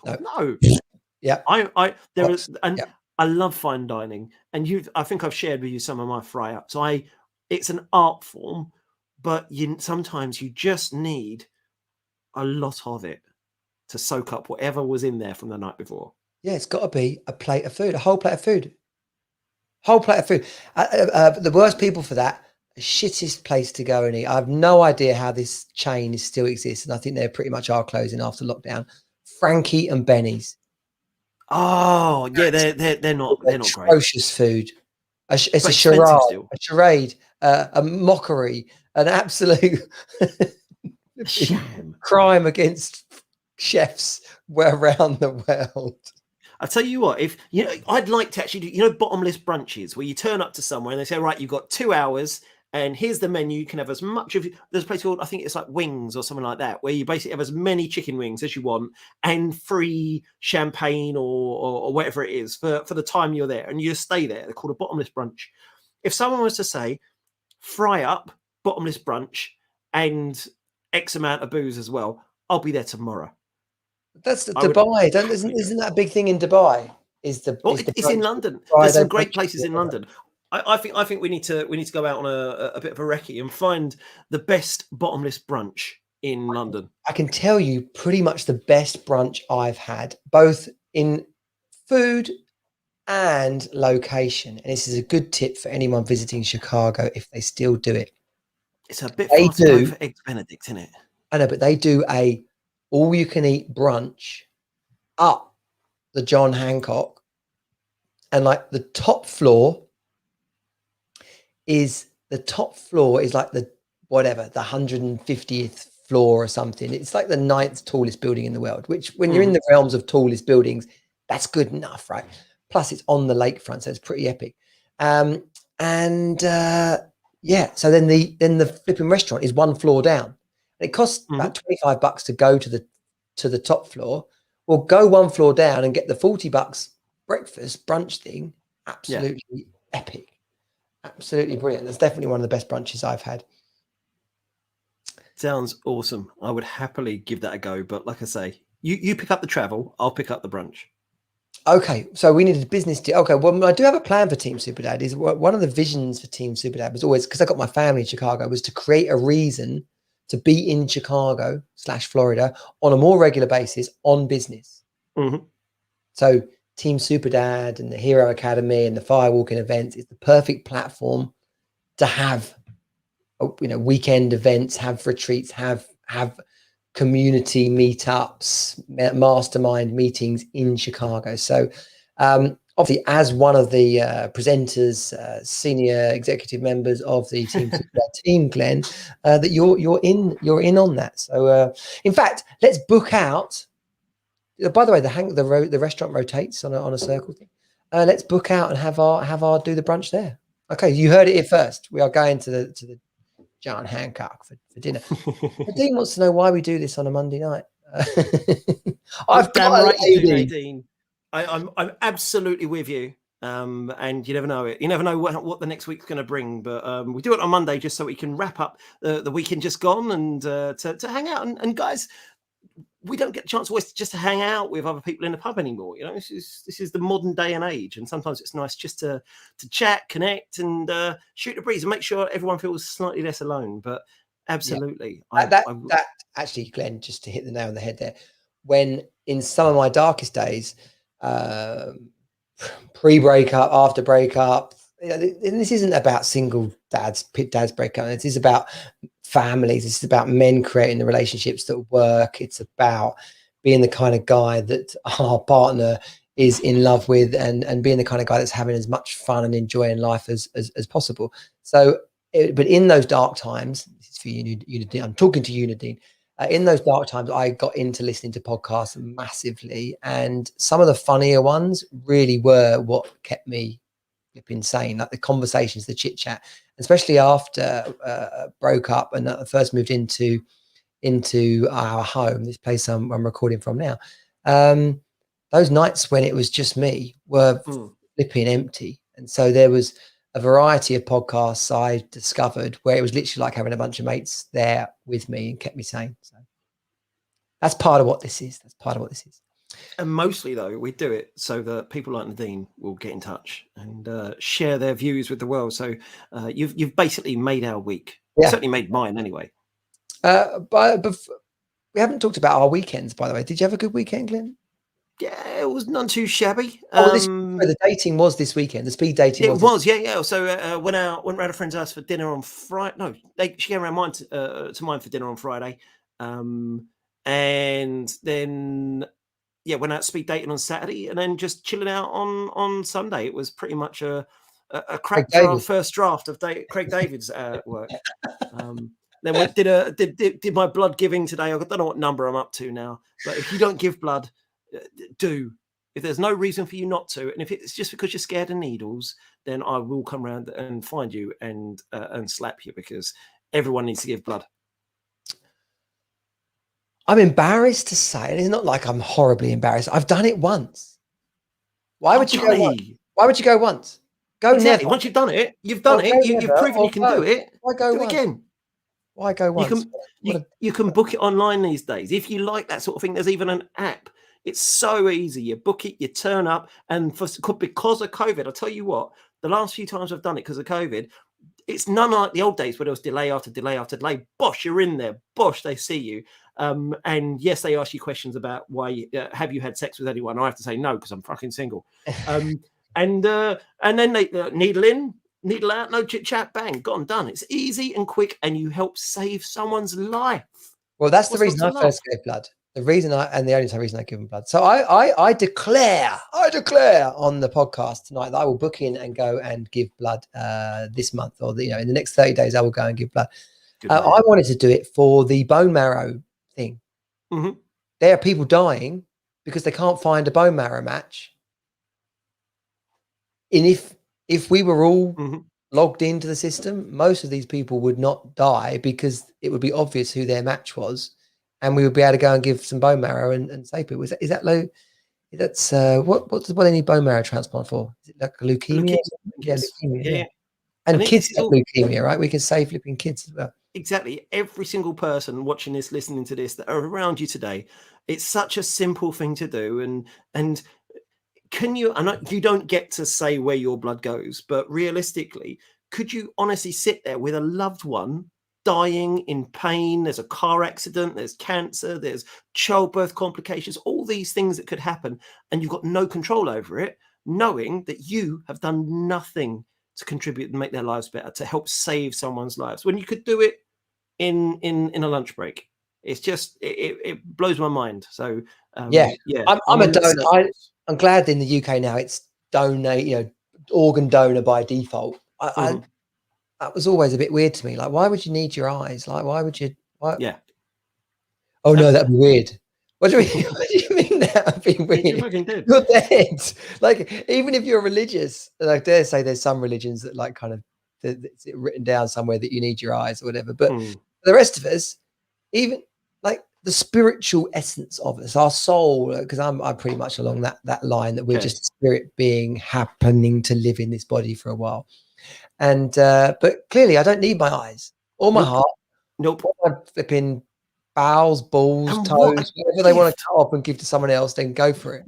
No. Yeah. I love fine dining. And I think I've shared with you some of my fry-ups. It's an art form, but sometimes you just need a lot of it to soak up whatever was in there from the night before. Yeah, it's got to be a plate of food, a whole plate of food. Whole plate of food. The worst people for that, the shittest place to go and eat. I have no idea how this chain still exists, and I think they pretty much are closing after lockdown. Frankie and Benny's. Oh, yeah, they're not great. Atrocious food. It's a charade, a mockery, an absolute sham crime against chefs around the world. I'll tell you what, I'd like to actually do, bottomless brunches where you turn up to somewhere and they say, right, you've got 2 hours and here's the menu. You can have as much of, there's a place called, I think it's like Wings or something like that, where you basically have as many chicken wings as you want and free champagne or whatever it is for the time you're there. And you just stay there. They're called a bottomless brunch. If someone was to say, fry up, bottomless brunch, and X amount of booze as well, I'll be there tomorrow. That's Dubai. Isn't that a big thing in Dubai? It's in London. There's some great places in London. I think we need to go out on a bit of a recce and find the best bottomless brunch in London. I can tell you pretty much the best brunch I've had, both in food and location. And this is a good tip for anyone visiting Chicago if they still do it. It's a bit far to go for Eggs Benedict, isn't it? I know, but they do a all-you-can-eat brunch up the John Hancock, and like the top floor is like the 150th floor or something. It's like the 9th tallest building in the world, which when you're in the realms of tallest buildings, that's good enough, right? Plus it's on the lakefront, so it's pretty epic. So then the flipping restaurant is 1 floor down. It costs about $25 to go to the top floor. Well, go 1 floor down and get the $40 breakfast brunch thing. Absolutely epic. Absolutely brilliant. That's definitely one of the best brunches I've had. Sounds awesome. I would happily give that a go. But like I say, you pick up the travel, I'll pick up the brunch. Okay, so we needed a business deal. Okay, well, I do have a plan for Team Superdad. Is one of the visions for Team Superdad was always, because I got my family in Chicago, was to create a reason to be in Chicago / Florida on a more regular basis on business. Mm-hmm. So Team Superdad and the Hero Academy and the firewalking events is the perfect platform to have, weekend events, have retreats, have community meetups, mastermind meetings in Chicago. So obviously, as one of the presenters, senior executive members of the team, Glenn, that you're in on that. So in fact, let's book out. By the way, the restaurant rotates on a circle thing. Let's book out and have our do the brunch there. Okay, you heard it here first. We are going to the John Hancock for dinner. Dean wants to know why we do this on a Monday night. I've got right, Dean. I'm absolutely with you. And you never know it. You never know what the next week's going to bring. But we do it on Monday just so we can wrap up the weekend just gone and to hang out. And guys, we don't get the chance always just to hang out with other people in the pub anymore. You know, this is the modern day and age, and sometimes it's nice just to chat, connect, and shoot the breeze, and make sure everyone feels slightly less alone. But absolutely, that actually, Glenn, just to hit the nail on the head there, when in some of my darkest days, pre-breakup, after breakup, this isn't about single dads breakup. It is about families. It's about men creating the relationships that work. It's about being the kind of guy that our partner is in love with, and being the kind of guy that's having as much fun and enjoying life as possible. So, but in those dark times, this is for Unidine. I'm talking to Unidine. In those dark times, I got into listening to podcasts massively, and some of the funnier ones really were what kept me insane, like the conversations, the chit chat, especially after broke up and first moved into our home, this place I'm recording from now. Those nights when it was just me were flipping empty, and so there was a variety of podcasts I discovered where it was literally like having a bunch of mates there with me and kept me sane. So that's part of what this is. And mostly, though, we do it so that people like Nadine will get in touch and share their views with the world. So you've basically made our week. Yeah. Certainly made mine, anyway. But we haven't talked about our weekends, by the way. Did you have a good weekend, Glenn? Yeah, it was none too shabby. The dating was this weekend. The speed dating was. Yeah. So went around a friend's house for dinner on Friday. No, she came around mine to mine for dinner on Friday, and then went out speed dating on Saturday, and then just chilling out on Sunday. It was pretty much a crap first draft of Craig David's work. Then did my blood giving today. I don't know what number I'm up to now, but if you don't give blood, do. If there's no reason for you not to, and if it's just because you're scared of needles, then I will come around and find you and slap you, because everyone needs to give blood. I'm embarrassed to say, and it's not like I'm horribly embarrassed. I've done it once. Why would you go once? Why would you go once? Go exactly. never. Once you've done it, you've done it. You've proven you can do it. Why go do it again? Why go once? You can book it online these days. If you like that sort of thing, there's even an app. It's so easy. You book it, you turn up, and because of COVID, I'll tell you what, the last few times I've done it because of COVID, it's none like the old days where there was delay after delay after delay. Bosh, you're in there. Bosh, they see you. And yes, they ask you questions about why have you had sex with anyone? I have to say no, because I'm fucking single. And then they needle in, needle out, no chit chat, bang, gone, done. It's easy and quick, and you help save someone's life. Well, that's the reason I first gave blood. The reason the only reason I give them blood. So I declare on the podcast tonight that I will book in and go and give blood this month, or in the next 30 days I will go and give blood. I wanted to do it for the bone marrow thing. Mm-hmm. There are people dying because they can't find a bone marrow match. And if we were all logged into the system, most of these people would not die, because it would be obvious who their match was, and we would be able to go and give some bone marrow and save people. Is that low? That's what they need bone marrow transplant for? Is it like leukemia? Leukemia. Yeah. And kids get leukemia, right? We can save flipping kids as well. Exactly. Every single person watching this, listening to this, that are around you today, it's such a simple thing to do. And can you? I know you don't get to say where your blood goes, but realistically, could you honestly sit there with a loved one dying in pain? There's a car accident, there's cancer, there's childbirth complications, all these things that could happen, and you've got no control over it, knowing that you have done nothing to contribute and make their lives better, to help save someone's lives, when you could do it in a lunch break. It's just it blows my mind. So I'm a donor. I'm glad in the UK now it's donate, organ donor by default. That was always a bit weird to me. Like, why would you need your eyes? Like, why would you? Why? Yeah. Oh no, that'd be weird. What do you mean? What do you mean that'd be weird? You're dead. Like, even if you're religious, and I dare say there's some religions that like kind of it's written down somewhere that you need your eyes or whatever. But the rest of us, even like the spiritual essence of us, our soul, because I'm pretty much along that line, that we're just a spirit being happening to live in this body for a while. And but clearly I don't need my eyes or my heart, or my flipping bowels, balls, And toes, whatever they want to cut off and give to someone else, then go for it.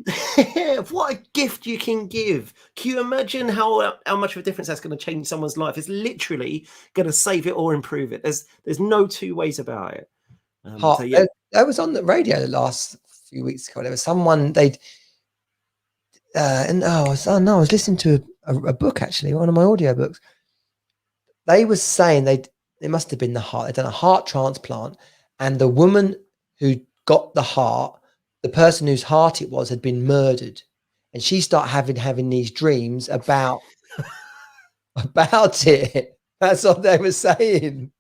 What a gift you can give. Can you imagine how much of a difference that's going to change someone's life? It's literally going to save it or improve it. There's no two ways about it. So yeah, that was on the radio the last few weeks ago. There was someone I was listening to a book, actually, one of my audiobooks. They were saying it must have been the heart. They'd done a heart transplant, and the woman who got the heart, the person whose heart it was, had been murdered, and she started having these dreams about it. That's what they were saying.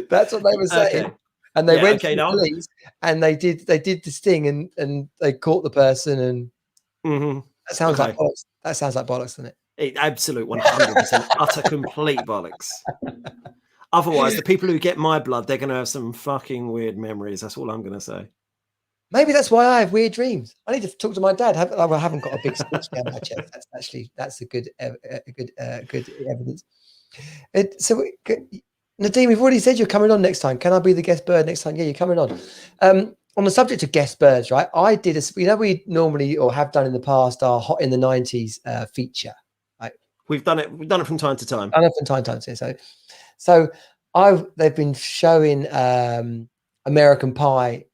That's what they were saying. Okay. And they went to the police, and they did this thing, and they caught the person, and that sounds like bollocks. That sounds like bollocks, doesn't it? Absolute 100% utter complete bollocks. Otherwise, the people who get my blood, they're going to have some fucking weird memories. That's all I'm going to say. Maybe that's why I have weird dreams. I need to talk to my dad. I haven't got a big stitch down my chest. That's a good evidence. So, Nadine, we've already said you're coming on next time. Can I be the guest bird next time? Yeah, you're coming on. On the subject of guest birds, right? I did we normally or have done in the past our Hot in the 90s feature. Right? We've done it from time to time. Done it from time to time. So they've been showing American Pie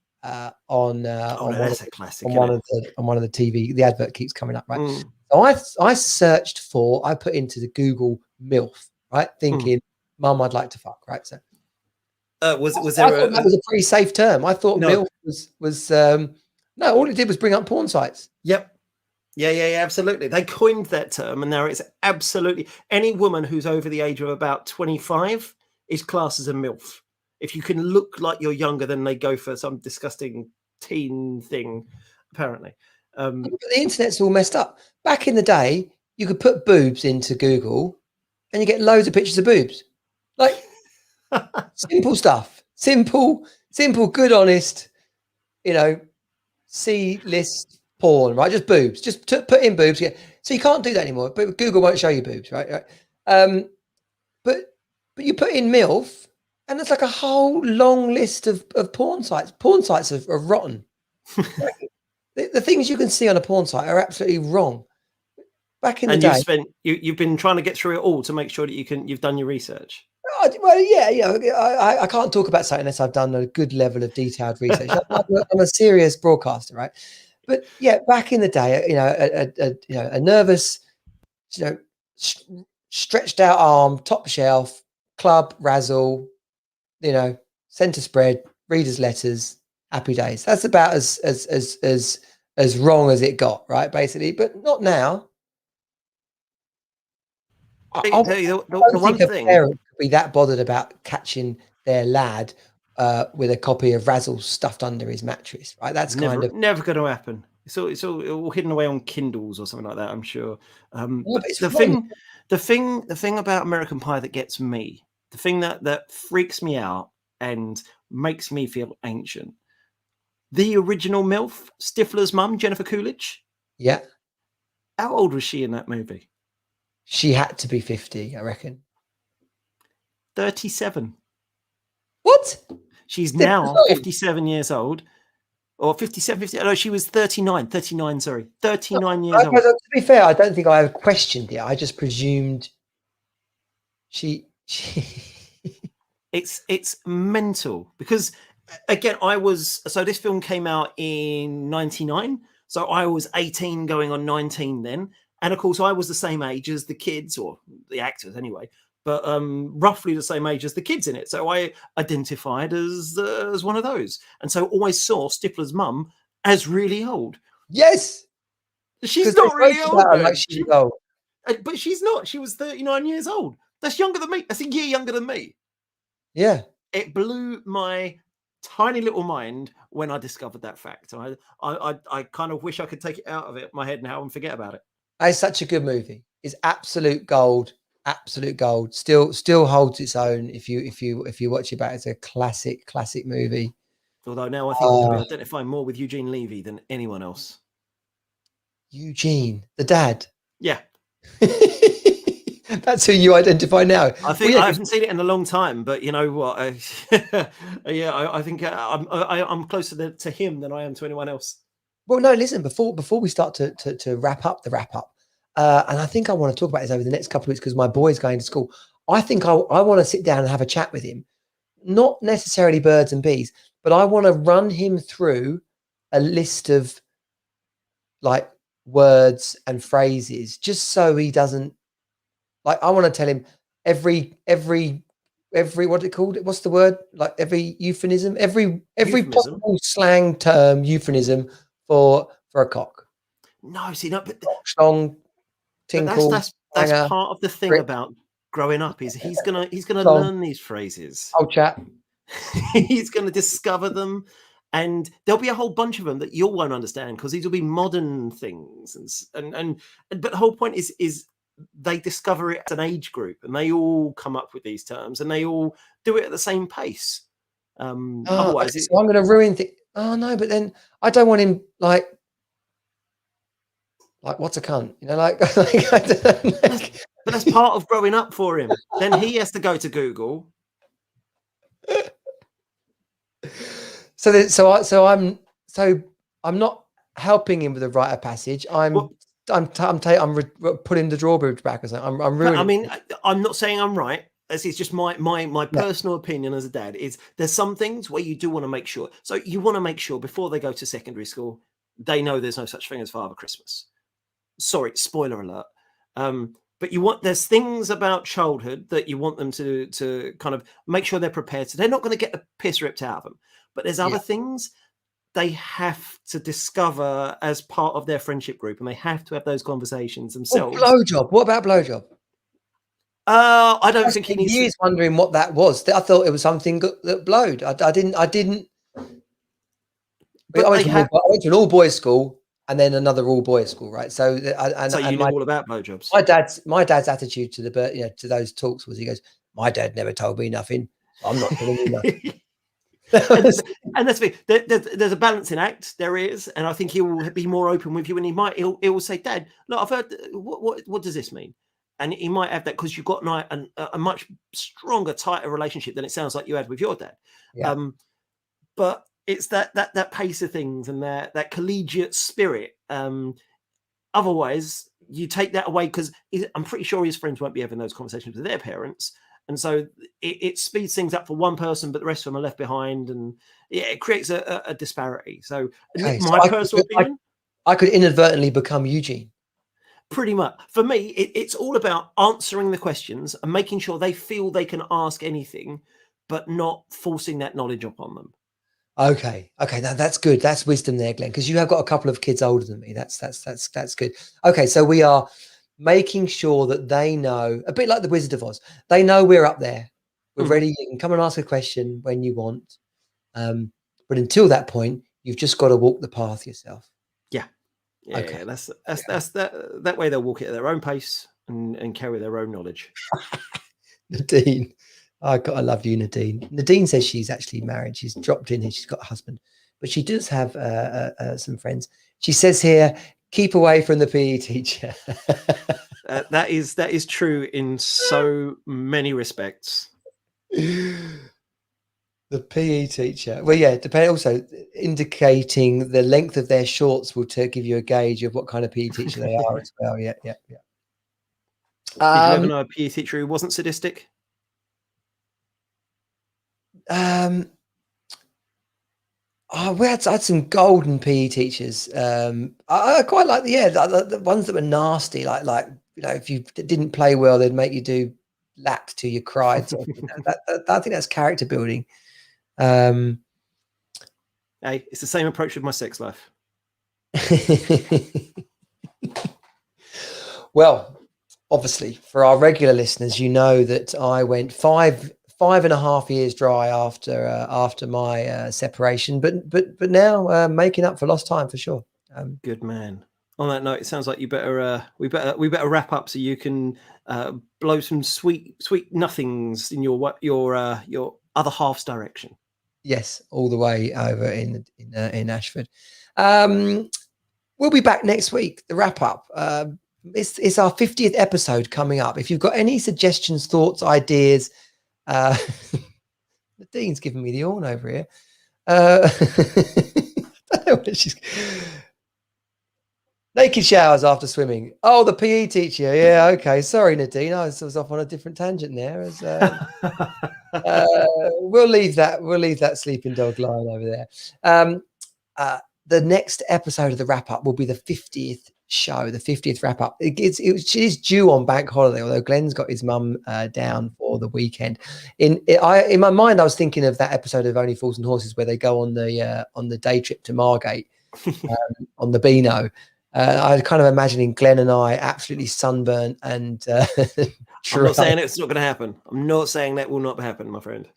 on that's a classic. On one of the TV. The advert keeps coming up, right? So I searched for. I put into the Google MILF, right? Thinking, Mum, I'd like to fuck, right? So was I there? thought that was a pretty safe term. I thought No. MILF was no. All it did was bring up porn sites. Yep. Yeah, absolutely. They coined that term, and now it's absolutely any woman who's over the age of about 25 is classed as a MILF. If you can look like you're younger, then they go for some disgusting teen thing, apparently. But the internet's all messed up. Back in the day, you could put boobs into Google, and you get loads of pictures of boobs. Like simple stuff, simple, good, honest. C-list porn, right? Just boobs. Just put in boobs. Yeah. So you can't do that anymore. But Google won't show you boobs, right? But you put in MILF, and there's like a whole long list of porn sites. Porn sites are rotten. The things you can see on a porn site are absolutely wrong. Back in the day, you've been trying to get through it all to make sure that you've done your research. Well, yeah. I can't talk about something unless I've done a good level of detailed research. I'm a serious broadcaster, right? But yeah, back in the day, a nervous, stretched out arm, top shelf, club, razzle, center spread, readers' letters, happy days. That's about as wrong as it got, right? Basically, but not now. The one thing, parent could be that bothered about catching their lad with a copy of Razzle stuffed under his mattress, right? That's never going to happen. It's all hidden away on Kindles or something like that, I'm sure. The thing about American Pie that gets me, the thing that freaks me out and makes me feel ancient, the original MILF, Stifler's mum, Jennifer Coolidge. Yeah. How old was she in that movie? She had to be 50, I reckon. 37. What? She's now 57 years old. Or 57, 50. No, she was 39, sorry. 39 years old. To be fair, I don't think I ever questioned it. I just presumed she... It's mental. Because, again, so this film came out in 99. So I was 18 going on 19 then. And of course, I was the same age as the kids, or the actors anyway, but roughly the same age as the kids in it. So I identified as one of those. And so always saw Stifler's mum as really old. Yes. She's not really old. Like she's old. But she's not. She was 39 years old. That's younger than me. That's a year younger than me. Yeah. It blew my tiny little mind when I discovered that fact. I kind of wish I could take it out of my head now and forget about it. It's such a good movie. It's absolute gold. Absolute gold. Still holds its own. If you watch it back, it's a classic movie. Although now I think I'm going to be identifying more with Eugene Levy than anyone else. Eugene, the dad. Yeah. That's who you identify now. I think Well, I yeah, haven't seen it in a long time, but you know what? I think I'm closer to him than I am to anyone else. well, no, listen, before we start to wrap up the wrap up, and I think I want to talk about this over the next couple of weeks because my boy's going to school. I think I want to sit down and have a chat with him, not necessarily birds and bees, but I want to run him through a list of like words and phrases just so he doesn't like. I want to tell him every what's it called? What's the word? Like every euphemism, every Euphemism? possible slang term euphemism for a cock. No, see, no, but Schlong, But that's tinkle, that's banger, part of the thing grip, about growing up is he's gonna schlong, learn these phrases. old chap. He's gonna discover them, and there'll be a whole bunch of them that you won't understand because these will be modern things. And but the whole point is they discover it as an age group, and they all come up with these terms, and they all do it at the same pace. Oh, Otherwise, okay, so I'm going to ruin things. Oh no, but then I don't want him like what's a cunt? You know, like I don't know, like, but that's part of growing up for him. Then he has to go to Google. So I'm not helping him with the rite of passage. I'm putting the drawbridge back or something. I'm ruining. I mean, I'm not saying I'm right. This is just my personal opinion as a dad. Is there's some things where you do want to make sure. So you want to make sure before they go to secondary school, they know there's no such thing as Father Christmas. Sorry, spoiler alert. But there's things about childhood that you want them to kind of make sure they're prepared. So they're not going to get the piss ripped out of them. But there's other things they have to discover as part of their friendship group, and they have to have those conversations themselves. Blowjob. What about blowjob? I don't think he needs. Years wondering what that was. I thought it was something that blowed. I didn't. But I went to an all boys school and then another all boys school, right? So you knew all about blowjobs. My dad's attitude to to those talks was he goes, "My dad never told me nothing. I'm not telling you nothing." and that's the thing. There's a balancing act. There is, and I think he will be more open with you. And he will say, "Dad, look, I've heard. What does this mean?" And he might have that because you've got a much stronger, tighter relationship than it sounds like you had with your dad. Yeah. But it's that pace of things and that collegiate spirit. Otherwise, you take that away because I'm pretty sure his friends won't be having those conversations with their parents. And so it speeds things up for one person, but the rest of them are left behind, and it creates a disparity. So, my personal opinion, I could inadvertently become Eugene. Pretty much. For me, it's all about answering the questions and making sure they feel they can ask anything, but not forcing that knowledge upon them. Okay, now that's good. That's wisdom there, Glenn, because you have got a couple of kids older than me. That's good. Okay, so we are making sure that they know, a bit like the Wizard of Oz, they know we're up there. We're ready. You can come and ask a question when you want. But until that point, you've just got to walk the path yourself. Yeah. Okay. That's that way they'll walk it at their own pace and carry their own knowledge. Nadine. I love you, Nadine. Nadine says she's actually married. She's dropped in here. She's got a husband, but she does have some friends. She says here, keep away from the PE teacher. That is true in so many respects. The PE teacher. Well, yeah, also indicating the length of their shorts will give you a gauge of what kind of PE teacher they are as well. Yeah. Did you ever know a PE teacher who wasn't sadistic? We had some golden PE teachers. I quite like the ones that were nasty, like if you didn't play well, they'd make you do laps till you cried. So, I think that's character building. Hey, it's the same approach with my sex life. Well, obviously, for our regular listeners, you know that I went 5.5 years dry after my separation, but now making up for lost time for sure. Good man. On that note, it sounds like you better we better wrap up so you can blow some sweet nothings in your other half's direction. Yes, all the way over in Ashford. We'll be back next week. The wrap up. It's our 50th episode coming up. If you've got any suggestions, thoughts, ideas, the Dean's giving me the horn over here. I don't know what she's... Naked showers after swimming. Oh, the PE teacher. Yeah, okay. Sorry, Nadine. I was off on a different tangent there. We'll leave that sleeping dog line over there. The next episode of the wrap up will be the 50th show, the 50th wrap up. It is due on bank holiday, although Glenn's got his mum down for the weekend. In my mind, I was thinking of that episode of Only Fools and Horses where they go on the day trip to Margate on the Beano. I was kind of imagining Glenn and I absolutely sunburnt and I'm not saying it's not going to happen. I'm not saying that will not happen, my friend.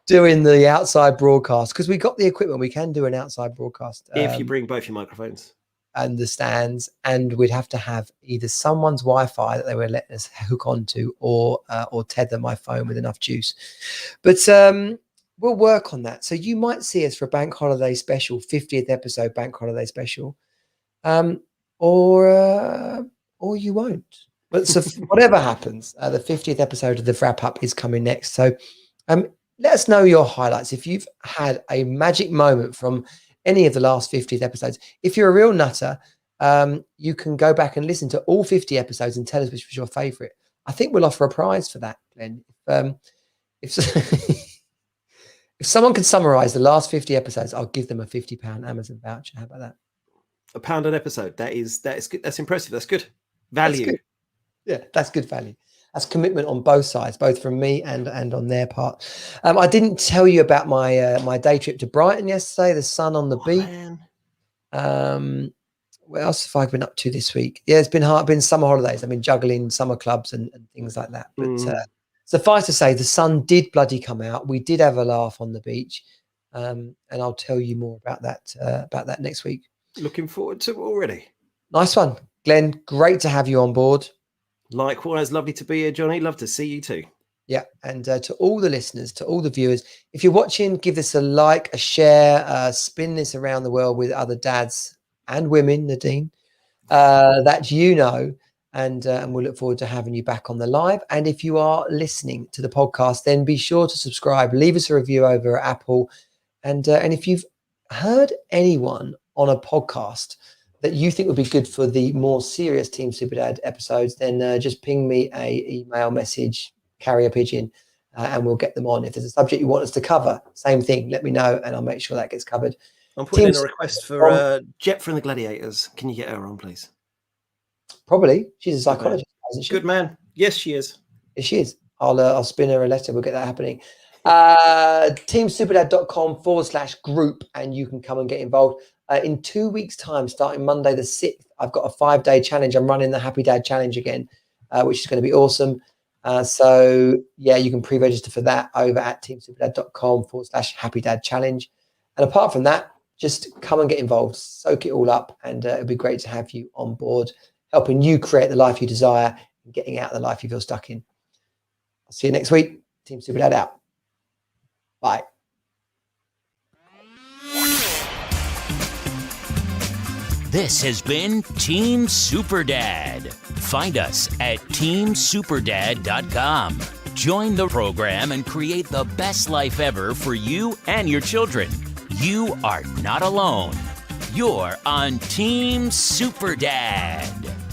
Doing the outside broadcast, because we got the equipment. We can do an outside broadcast. If you bring both your microphones. And the stands, and we'd have to have either someone's Wi-Fi that they were letting us hook onto or tether my phone with enough juice. But we'll work on that. So you might see us for a bank holiday special, 50th episode bank holiday special. Or you won't. But so whatever happens, the 50th episode of the wrap up is coming next. So let us know your highlights. If you've had a magic moment from any of the last 50th episodes, if you're a real nutter, you can go back and listen to all 50 episodes and tell us which was your favorite. I think we'll offer a prize for that, Glenn. If someone can summarize the last 50 episodes, I'll give them a £50 Amazon voucher. How about that? £1 an episode. That is good. That's impressive. That's good value. That's good. Yeah, that's good value. That's commitment on both sides, both from me and on their part. I didn't tell you about my day trip to Brighton yesterday. The sun on the beach. Man. What else have I been up to this week? Yeah, it's been summer holidays. I've been juggling summer clubs and things like that. But suffice to say, the sun did bloody come out. We did have a laugh on the beach, and I'll tell you more about that next week. Looking forward to it already. Nice one, Glenn. Great to have you on board. Likewise, lovely to be here, Jonnie. Love to see you too. Yeah, and to all the listeners, to all the viewers, if you're watching, give this a like, a share, spin this around the world with other dads and women, Nadine, that you know, and we'll look forward to having you back on the live. And if you are listening to the podcast, then be sure to subscribe, leave us a review over at Apple, and if you've heard anyone on a podcast that you think would be good for the more serious Team Superdad episodes, then just ping me a email message, carrier pigeon, and we'll get them on. If there's a subject you want us to cover, same thing, let me know and I'll make sure that gets covered. I'm putting in a request for Jet from the Gladiators. Can you get her on, please? Probably. She's a psychologist, isn't she? Good man. Yes, she is. Yes, she is. I'll spin her a letter. We'll get that happening. teamsuperdad.com/group, and you can come and get involved. In 2 weeks' time, starting Monday the 6th, I've got a 5-day challenge. I'm running the Happy Dad Challenge again, which is going to be awesome. So, yeah, you can pre-register for that over at teamsuperdad.com/Happy Dad Challenge. And apart from that, just come and get involved, soak it all up, and it'll be great to have you on board, helping you create the life you desire and getting out of the life you feel stuck in. I'll see you next week. Team Superdad out. Bye. This has been Team Superdad. Find us at teamsuperdad.com. Join the program and create the best life ever for you and your children. You are not alone. You're on Team Superdad.